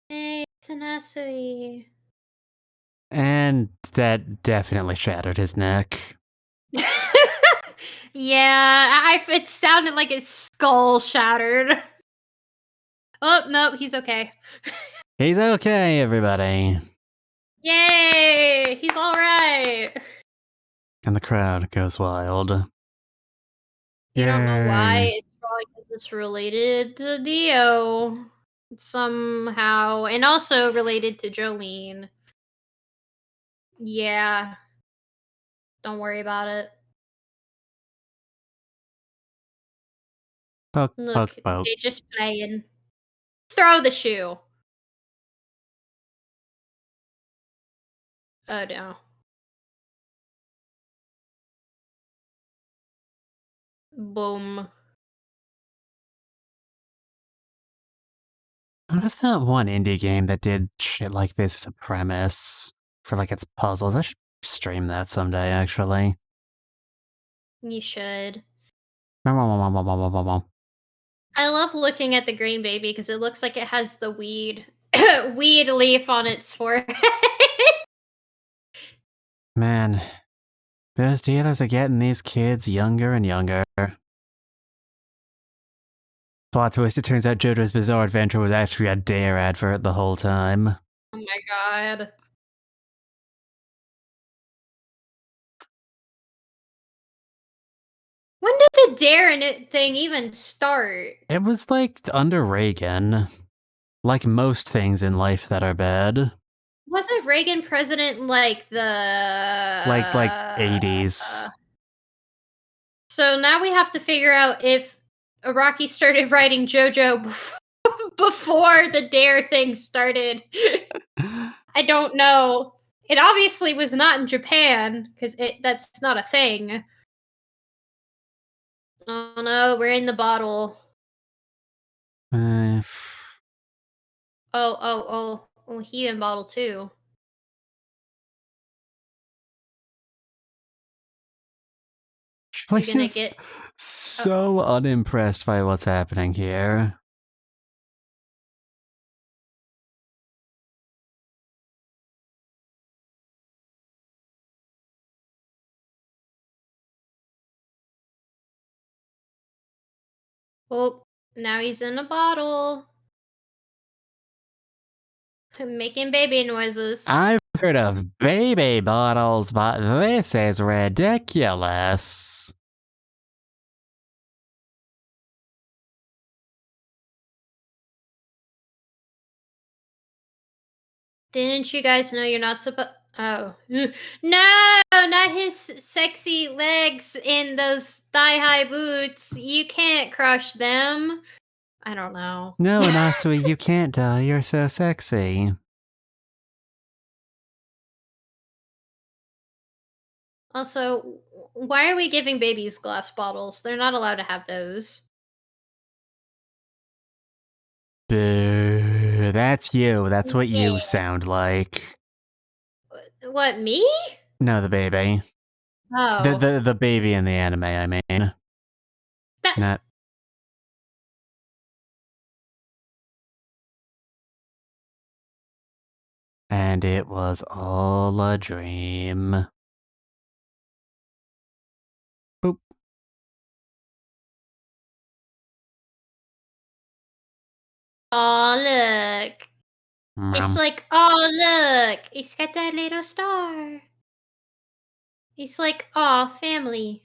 Hey, tenacity. And that definitely shattered his neck. Yeah, it sounded like his skull shattered. Oh, no, he's okay. He's okay, everybody. Yay! He's alright. And the crowd goes wild. You don't know why, Yay. it's probably because it's related to Dio. Somehow. And also related to Jolene. Yeah. Don't worry about it. Poke, Look, poke, poke. they're just playing. Throw the shoe. Oh no. Boom. What was that one indie game that did shit like this as a premise for like its puzzles? I should stream that someday, actually. You should. Nom. I love looking at the green baby because it looks like it has the weed weed leaf on its forehead. Man, those dealers are getting these kids younger and younger. Plot twist, it turns out Jojo's Bizarre Adventure was actually a Dare advert the whole time. Oh my god. When did the Darren thing even start? It was like under Reagan. Like most things in life that are bad. Wasn't Reagan president like Like the 80s. So now we have to figure out if Iraqi started writing JoJo before the Dare thing started. I don't know. It obviously was not in Japan because that's not a thing. Oh no, we're in the bottle. Uh, Oh, he in bottle too. I'm You're gonna just get. so unimpressed by what's happening here. Oh, now he's in a bottle. Making baby noises. I've heard of baby bottles, but this is ridiculous. Didn't you guys know you're not supposed? Oh no, not his sexy legs in those thigh-high boots. You can't crush them. I don't know. No, Nasui, you can't die. You're so sexy. Also, why are we giving babies glass bottles? They're not allowed to have those. Boo. That's you. That's what Yeah. you sound like. What, me? No, the baby. Oh. The baby in the anime, I mean. That's Not. And it was all a dream. Boop. oh look. It's like, oh look, it's got that little star. It's like, oh, family.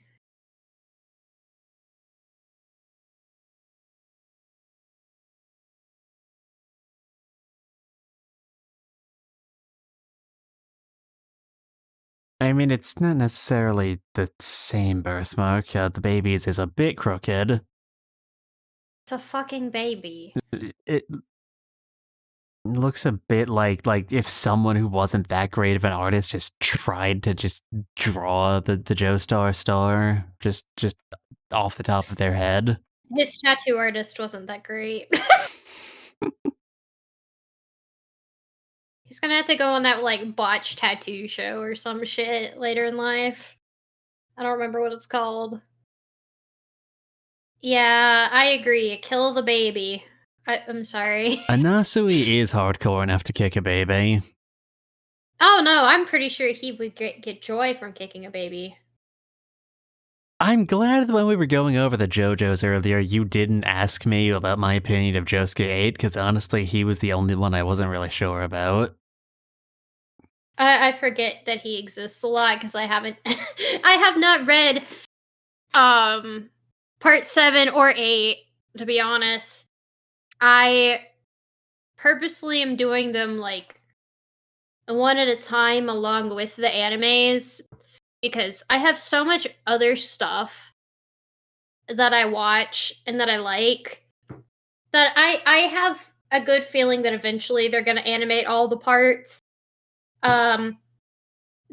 I mean, it's not necessarily the same birthmark. The baby's is a bit crooked. It's a fucking baby. It looks a bit like if someone who wasn't that great of an artist just tried to just draw the Joestar star just off the top of their head. His tattoo artist wasn't that great. He's gonna have to go on that like botch tattoo show or some shit later in life. I don't remember what it's called. Yeah, I agree. Kill the baby. I'm sorry. Anasui is hardcore enough to kick a baby. Oh no, I'm pretty sure he would get joy from kicking a baby. I'm glad that when we were going over the JoJo's earlier, you didn't ask me about my opinion of Josuke 8, because honestly, he was the only one I wasn't really sure about. I forget that he exists a lot because I haven't I have not read part 7 or 8, to be honest. I purposely am doing them like one at a time along with the animes because I have so much other stuff that I watch and that I like that I have a good feeling that eventually they're going to animate all the parts. Um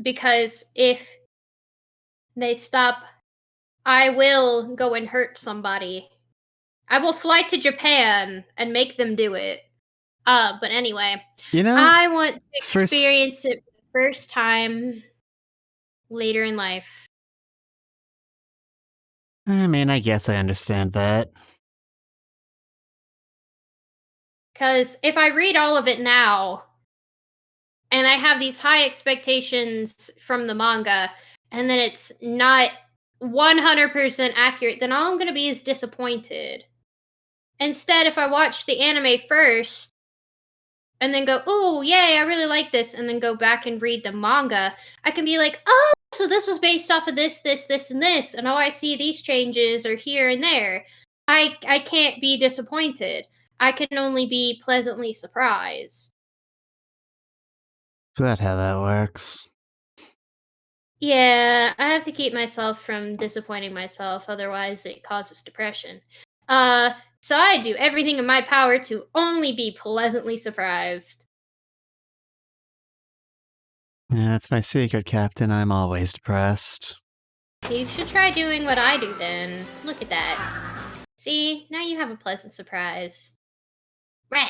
because if they stop, I will go and hurt somebody. I will fly to Japan and make them do it. But anyway, You know, I want to for experience it for the first time later in life. I mean, I guess I understand that. Because if I read all of it now, and I have these high expectations from the manga, and then it's not 100% accurate, then all I'm going to be is disappointed. Instead, if I watch the anime first, and then go, oh, yay, I really like this, and then go back and read the manga, I can be like, oh, so this was based off of this, and this, and oh, I see these changes are here and there. I can't be disappointed. I can only be pleasantly surprised. Is that how that works? Yeah, I have to keep myself from disappointing myself, otherwise it causes depression. So I do everything in my power to only be pleasantly surprised. Yeah, that's my secret, Captain. I'm always depressed. You should try doing what I do then. Look at that. See, now you have a pleasant surprise. Rah!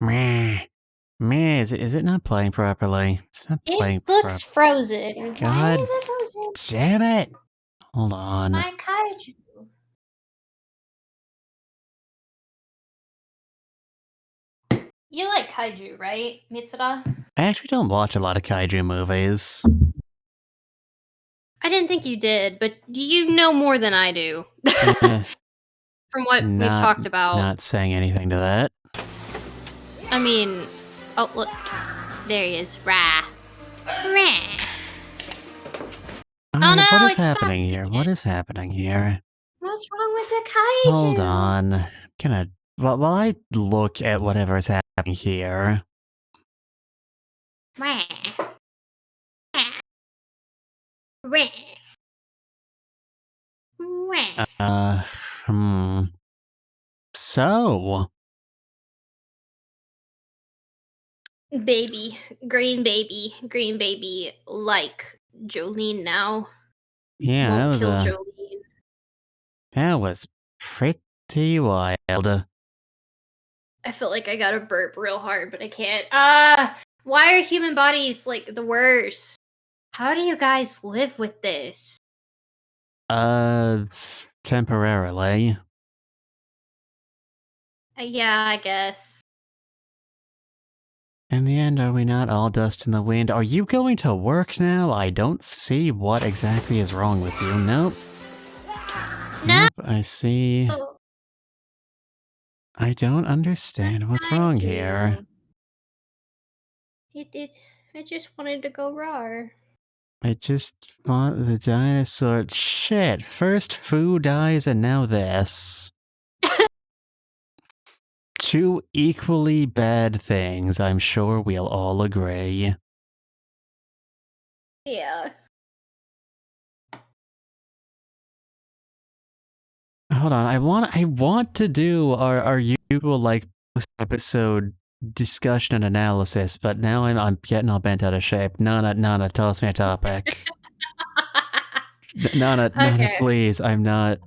Meh. Meh, is it not playing properly? It's not It playing looks properly. frozen. Why God is it frozen? damn it! Hold on. My kaiju. You like kaiju, right, Mitsuda? I actually don't watch a lot of kaiju movies. I didn't think you did, but you know more than I do. Eh, From what we've talked about. not saying anything to that. I mean, oh look, there he is. Rah. Rah. Oh Alright, what no, is it's happening stopping here? it. What is happening here? What's wrong with the kaiju? Hold on. Gonna while I look at whatever's happening here. Rah. Rah. Rah. Hmm. So, Baby, green baby, like Jolene now. yeah, Won't kill Jolene. that was pretty wild. I feel like I gotta burp real hard, but I can't. Why are human bodies like the worst? How do you guys live with this? Temporarily. Yeah, I guess. In the end, are we not all dust in the wind? Are you going to work now? I don't see what exactly is wrong with you. Nope. No. Nope, I see. I don't understand what's I wrong here. do. It. I just wanted to go raw. I just want the dinosaur. Shit, first Fu dies and now this. Two equally bad things, I'm sure we'll all agree. Yeah. Hold on, I want to do our usual like post-episode discussion and analysis, but now I'm getting all bent out of shape. Nana, toss me a topic. Nana, Okay. please, I'm not.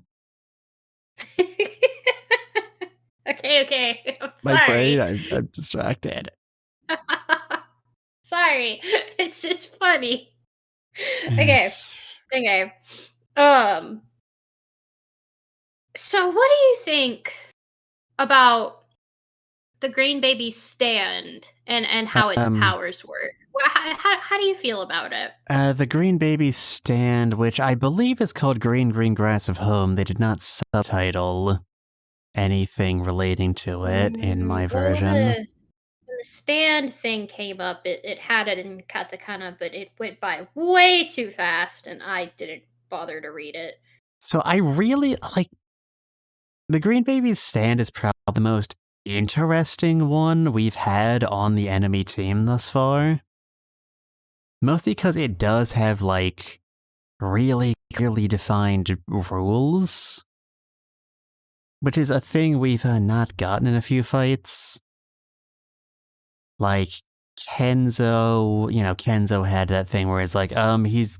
Okay. I'm My brain, sorry. I'm distracted. Sorry. It's just funny. Okay. Yes. Okay. Um. So, what do you think about the Green Baby stand and how its powers work? How do you feel about it? The Green Baby stand, which I believe is called Green Grass of Home, they did not subtitle anything relating to it in my Well, version. when the stand thing came up, it had it in katakana, but it went by way too fast, and I didn't bother to read it. So I really like the Green Baby's stand is probably the most interesting one we've had on the enemy team thus far. Mostly because it does have like really clearly defined rules, which is a thing we've not gotten in a few fights. Like Kenzo had that thing where it's like, he's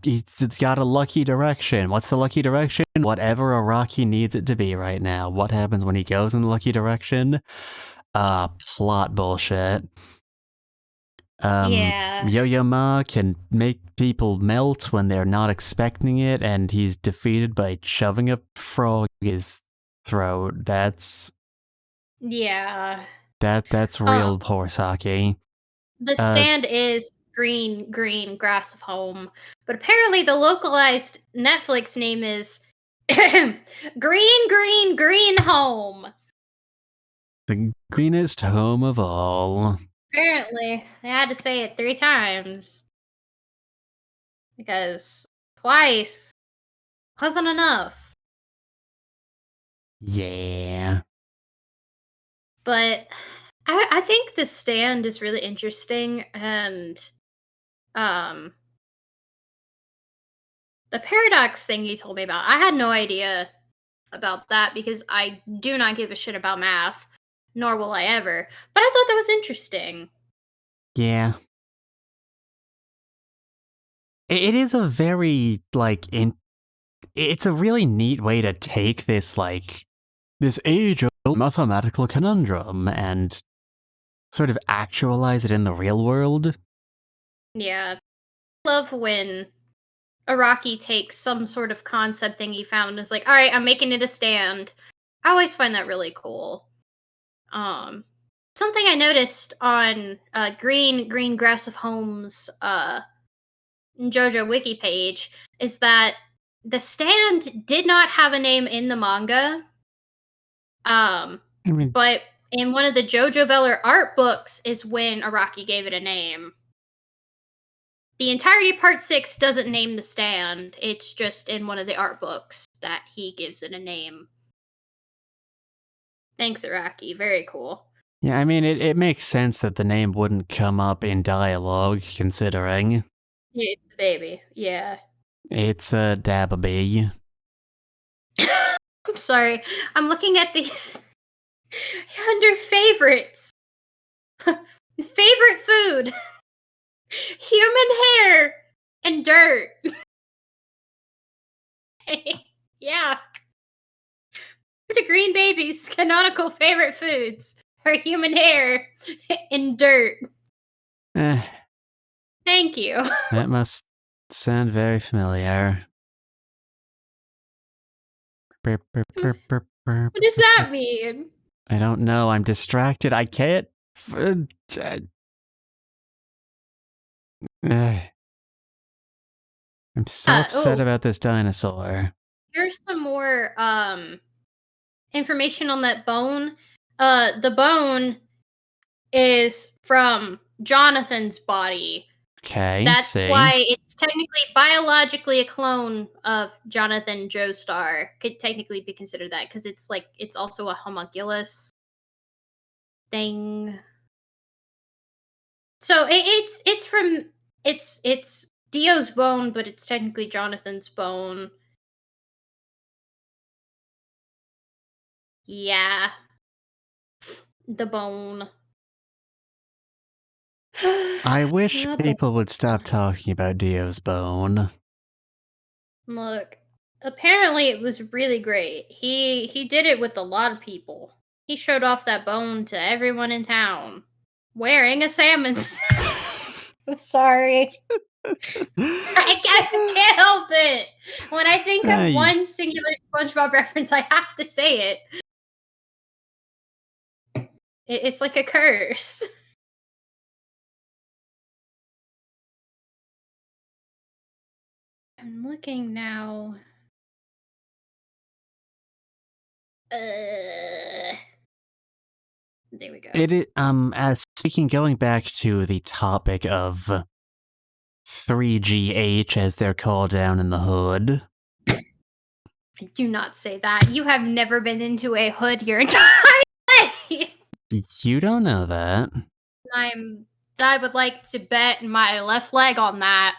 got a lucky direction. What's the lucky direction? Whatever Araki needs it to be right now. What happens when he goes in the lucky direction? Plot bullshit. Yeah. Yo-Yo Ma can make people melt when they're not expecting it, and he's defeated by shoving a frog in his throat. That's Yeah. real horse hockey. The stand is green grass of home, but apparently the localized Netflix name is green home. The greenest home of all. Apparently, they had to say it 3 times because twice wasn't enough. Yeah. But I think the stand is really interesting, and um the paradox thing you told me about, I had no idea about that because I do not give a shit about math, nor will I ever. But I thought that was interesting. Yeah. It is a very, like, it's a really neat way to take this, like, this age-old mathematical conundrum and sort of actualize it in the real world. Yeah. I love when Araki takes some sort of concept thing he found and is like, all right, I'm making it a stand. I always find that really cool. Something I noticed on Green Grass of Home's Jojo wiki page is that the stand did not have a name in the manga. I mean, But in one of the Jojo Veller art books is when Araki gave it a name. The entirety of part 6 doesn't name the stand. It's just in one of the art books that he gives it a name. Thanks, Araki. Very cool. yeah, I mean, it makes sense that the name wouldn't come up in dialogue, considering Yeah, it's a baby. Yeah. it's a Dababy. I'm sorry. I'm looking at these under favorites. Favorite food: human hair and dirt. Yeah. The Green Baby's canonical favorite foods are human hair and dirt. Eh, Thank you. that must sound very familiar. What does that mean? I don't know. I'm distracted. I can't. I'm so upset about this dinosaur. Here's some more information on that bone. The bone is from Jonathan's body. Okay, That's why it's technically biologically a clone of Jonathan Joestar. Could technically be considered that because it's like it's also a homunculus thing. So it's from it's Dio's bone, but it's technically Jonathan's bone. Yeah. The bone. I wish people would stop talking about Dio's bone. Look, apparently it was really great. He did it with a lot of people. He showed off that bone to everyone in town, wearing a salmon suit. I'm sorry. I can't help it. When I think of one singular SpongeBob reference, I have to say it. It's like a curse. I'm looking now. There we go. As speaking, going back to the topic of 3GH, as they're called down in the hood. Do not say that. You have never been into a hood your entire life. You don't know that. I would like to bet my left leg on that.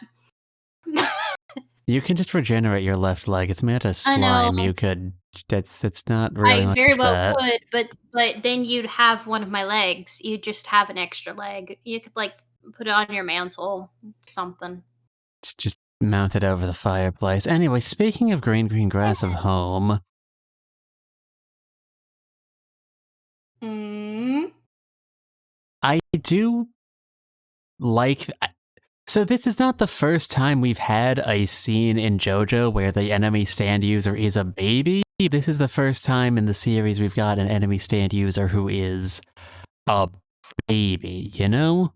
You can just regenerate your left leg. It's made of slime. You could. That's not really. I very well could, but then you'd have one of my legs. You'd just have an extra leg. You could like put it on your mantle, something. Just mount it over the fireplace. Anyway, speaking of green grass of home. I do like. So this is not the first time we've had a scene in Jojo where the enemy stand user is a baby. This is the first time in the series we've got an enemy stand user who is a baby, you know?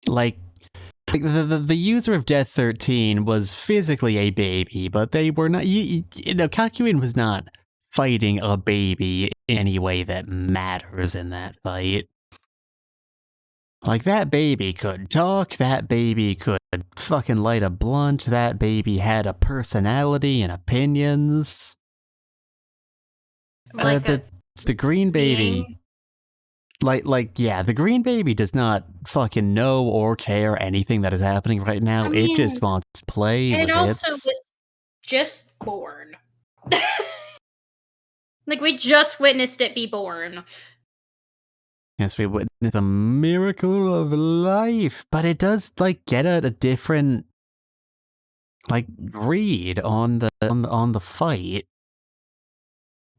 Like the user of Death 13 was physically a baby, but they were not. Kakuin was not fighting a baby in any way that matters in that fight. Like, that baby could talk, that baby could fucking light a blunt, that baby had a personality and opinions. Like the green baby... yeah, the green baby does not fucking know or care anything that is happening right now. It just wants to play with it. It also was just born. Like, we just witnessed it be born. Yes, we witnessed the miracle of life, but it does like get a different like read on the fight.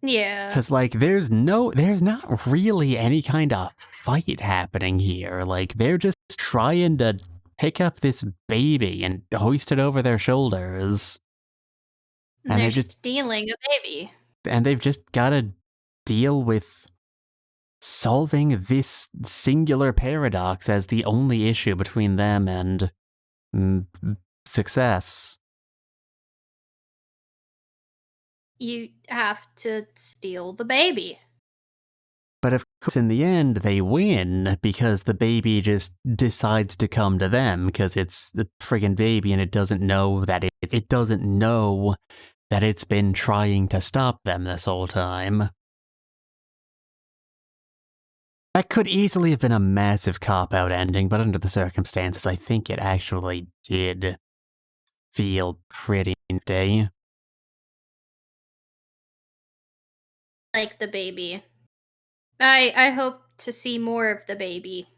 Yeah. Because like there's not really any kind of fight happening here. Like they're just trying to pick up this baby and hoist it over their shoulders. And they're just stealing a baby. And they've just got to deal with solving this singular paradox as the only issue between them and success. You have to steal the baby. But of course, in the end, they win because the baby just decides to come to them because it's the friggin' baby and it doesn't know that it doesn't know that it's been trying to stop them this whole time. That could easily have been a massive cop-out ending, but under the circumstances, I think it actually did feel pretty day. Like the baby. I hope to see more of the baby.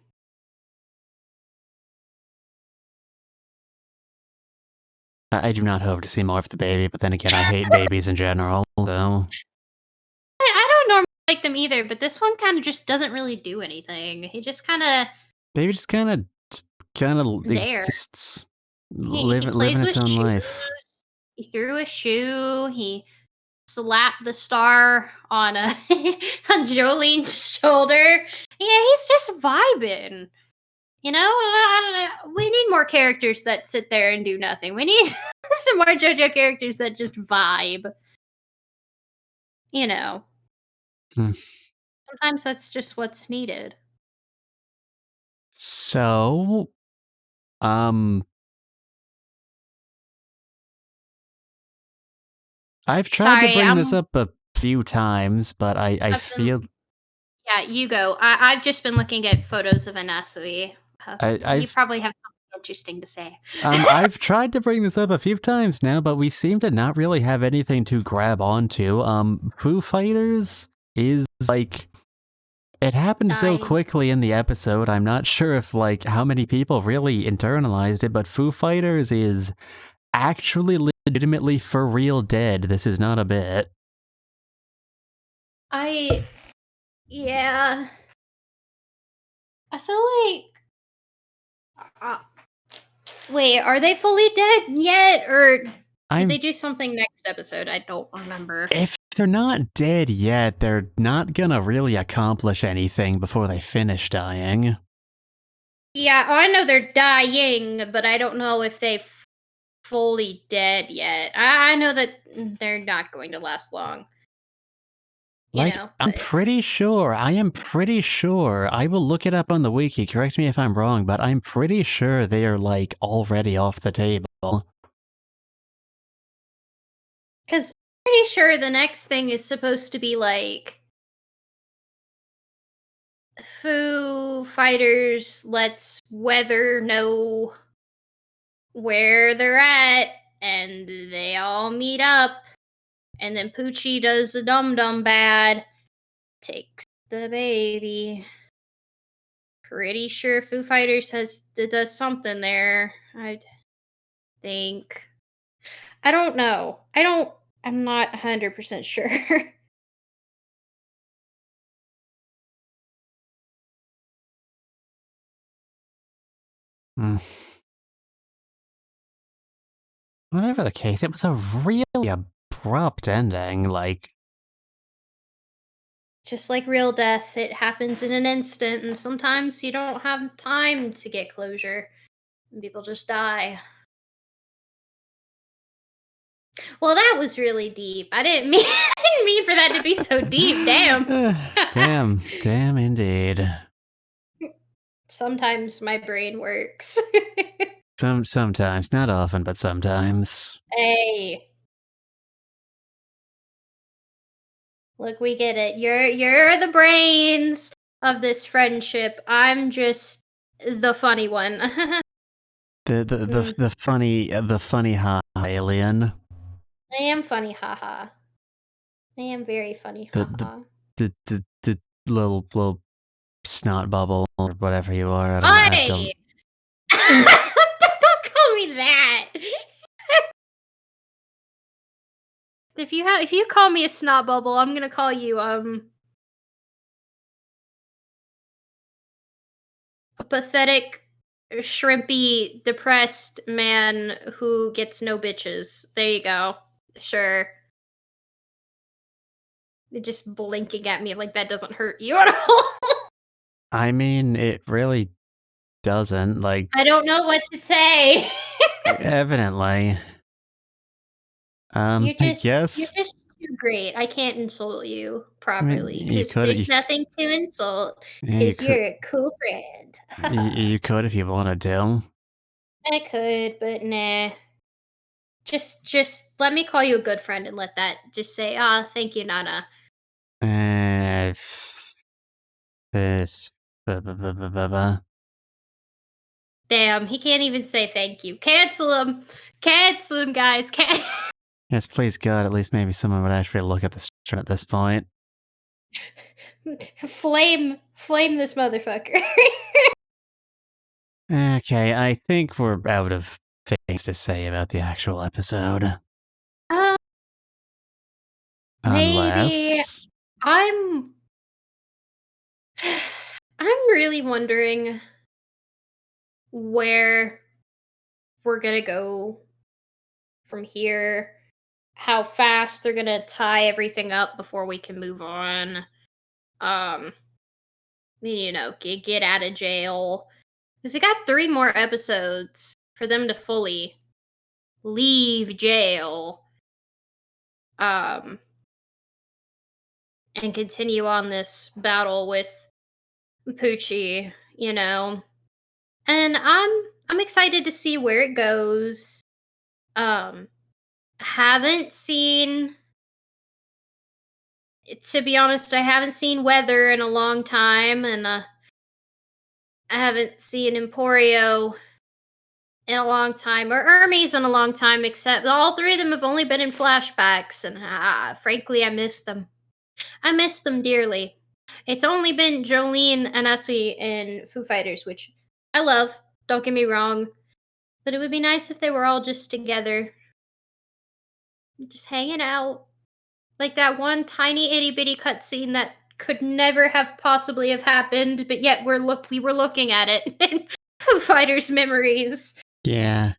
I do not hope to see more of the baby, but then again, I hate babies in general, so... I don't normally like them either, but this one kind of just doesn't really do anything. He just kind of... Baby just kind of exists. He plays living its with own shoes. life. He threw a shoe. He slapped the star on on Jolene's shoulder. Yeah, he's just vibing. You know, I don't know. We need more characters that sit there and do nothing. We need some more JoJo characters that just vibe. You know, Hmm. sometimes that's just what's needed. So, um, I've tried to Sorry, bring this up a few times, but I I've been, feel yeah, you go. I've just been looking at photos of Anasui. You I've probably have something interesting to say. I've tried to bring this up a few times now, but we seem to not really have anything to grab onto. Foo Fighters is like it happened so Dying. quickly in the episode. I'm not sure if like how many people really internalized it, but Foo Fighters is actually legitimately for real dead. This is not a bit. I Yeah. I feel like wait, are they fully dead yet or did they I'm do something next episode? I don't remember. if they're not dead yet, they're not gonna really accomplish anything before they finish dying. Yeah, I know they're dying, but I don't know if they fully dead yet. I know that they're not going to last long. You Like, know, I'm but pretty sure, I am pretty sure, I will look it up on the wiki, correct me if I'm wrong, but I'm pretty sure they are, like, already off the table. because I'm pretty sure the next thing is supposed to be like Foo Fighters lets Weather know where they're at, and they all meet up, and then Poochie does the dum dum bad, takes the baby. Pretty sure Foo Fighters does something there. I think. I don't know. I'm not 100% sure. Hmm. Whatever the case, it was a really abrupt ending, like, Just like real death, it happens in an instant, and sometimes you don't have time to get closure. And people just die. Well, that was really deep. I didn't mean I didn't mean for that to be so deep. Damn. damn indeed. Sometimes my brain works. Sometimes, not often, but sometimes. Hey, look, we get it. You're the brains of this friendship. I'm just the funny one. Mm, The funny ha alien. I am funny, haha. I am very funny, The, haha. the little snot bubble or whatever you are. I don't know. I Oi! don't. Don't call me that. If you call me a snot bubble, I'm gonna call you a pathetic, shrimpy, depressed man who gets no bitches. There you go. Sure. You're just blinking at me like that doesn't hurt you at all. I mean, it really doesn't. Like, I don't know what to say. evidently. I You're guess. just too great. I can't insult you I mean, properly you because could. there's nothing to insult Yeah, you because could. you're a cool friend. You could if you wanted to. I could, but nah. Just let me call you a good friend and let that just say, ah, thank you, Nana. Uh, this. Damn, he can't even say thank you. Cancel him. Cancel him, guys. Yes, please God, at least maybe someone would actually look at the stream at this point. Flame this motherfucker. Okay, I think we're out of things to say about the actual episode. um, maybe Unless. I'm I'm really wondering where we're gonna go from here, how fast they're gonna tie everything up before we can move on. Um, get out of jail. Because we got 3 more episodes for them to fully leave jail. Um, and continue on this battle with Poochie, And I'm excited to see where it goes. Um, haven't seen to be honest, I haven't seen Weather in a long time, and I haven't seen Emporio in a long time, or Hermes in a long time, except all 3 of them have only been in flashbacks, and frankly, I miss them. I miss them dearly. It's only been Jolene and Essie in Foo Fighters, which I love, don't get me wrong, but it would be nice if they were all just together, just hanging out. Like that one tiny itty bitty cutscene that could never have possibly have happened, but yet we were looking at it in Foo Fighters memories. Yeah.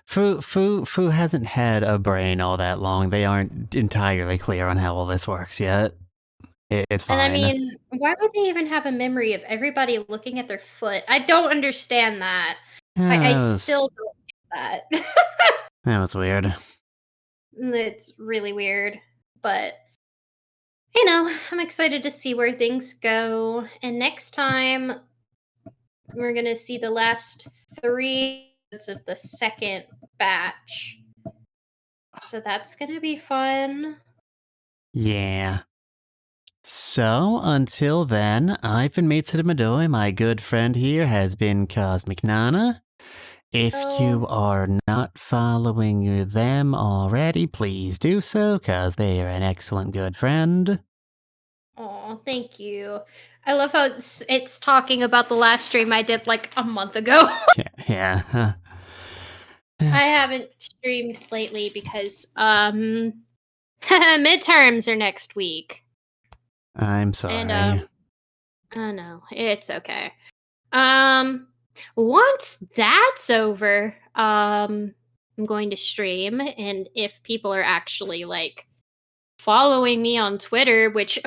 Foo hasn't had a brain all that long. They aren't entirely clear on how all this works yet. It's fine. And I mean, why would they even have a memory of everybody looking at their foot? I don't understand that. I still don't get that. That was weird. It's really weird. But, I'm excited to see where things go. And next time, we're going to see the last 3 of the second batch. So that's going to be fun. Yeah. So, until then, I've been Mates Madoy. My good friend here has been cosmiicnana. If you are not following them already, please do so, because they are an excellent good friend. Oh, thank you. I love how it's talking about the last stream I did like a month ago. Yeah. I haven't streamed lately because midterms are next week. I'm sorry. And I know, it's okay. Once that's over, I'm going to stream, and if people are actually like following me on Twitter, which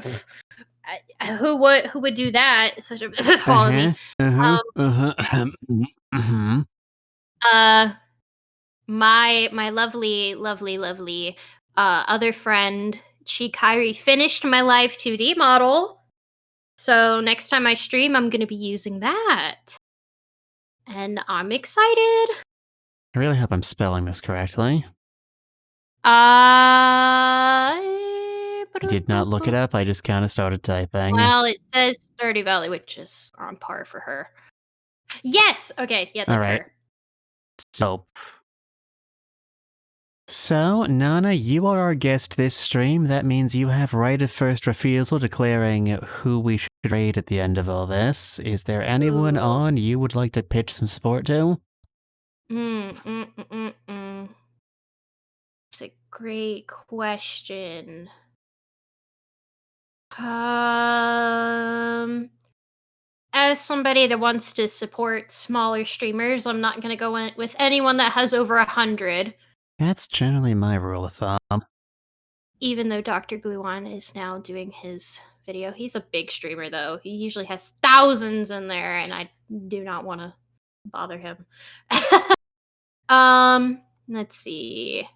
who would do that? Such a follow me. My lovely other friend Chikairi finished my live 2D model. So next time I stream, I'm gonna be using that. And I'm excited. I really hope I'm spelling this correctly. I did not look it up, I just kind of started typing. Well, it says Stardew Valley, which is on par for her. Yes! Okay, yeah, that's her. So, Nana, you are our guest this stream. That means you have right of first refusal declaring who we should raid at the end of all this. Is there anyone on you would like to pitch some support to? It's a great question. As somebody that wants to support smaller streamers, I'm not gonna go in with anyone that has over 100. That's generally my rule of thumb. Even though Dr. Gluon is now doing his video. He's a big streamer, though. He usually has thousands in there, and I do not want to bother him. Let's see.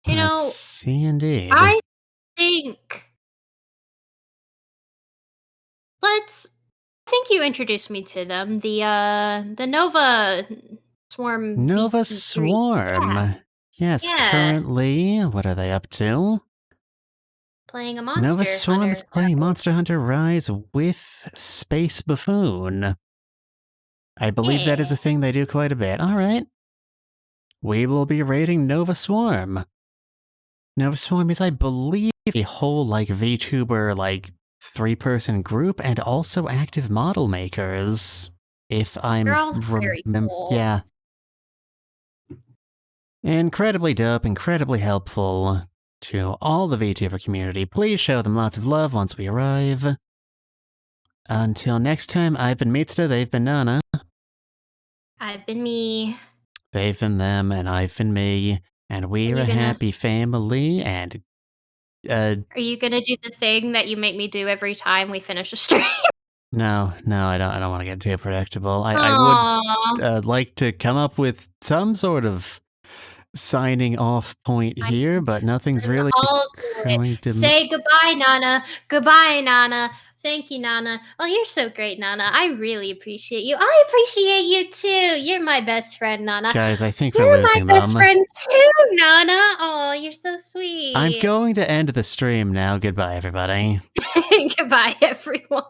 Let's see, indeed. I think I think you introduced me to them. The Nova Swarm. Nova Swarm. Yeah. Yes, currently, what are they up to? Playing a Monster Nova Swarm is playing Monster Hunter Rise with Space Buffoon. I believe that is a thing they do quite a bit. Alright. We will be raiding Nova Swarm. Nova Swarm is, I believe, a whole, VTuber, 3-person group, and also active model makers. If I'm very cool. Yeah. Incredibly dope, incredibly helpful to all the VTuber community. Please show them lots of love once we arrive. Until next time, I've been Mitsuda, they've been Nana. I've been me. They've been them, and I've been me. And we're a happy family, and are you gonna do the thing that you make me do every time we finish a stream? No, I don't want to get too predictable. I would like to come up with some sort of signing off point here, but nothing's really going to say goodbye, Nana. Goodbye, Nana. Thank you, Nana. Oh, you're so great, Nana. I really appreciate you. I appreciate you too. You're my best friend, Nana. Guys, I think you're we're losing my best them. friend too, Nana. Oh, you're so sweet. I'm going to end the stream now. Goodbye, everybody. Goodbye, everyone.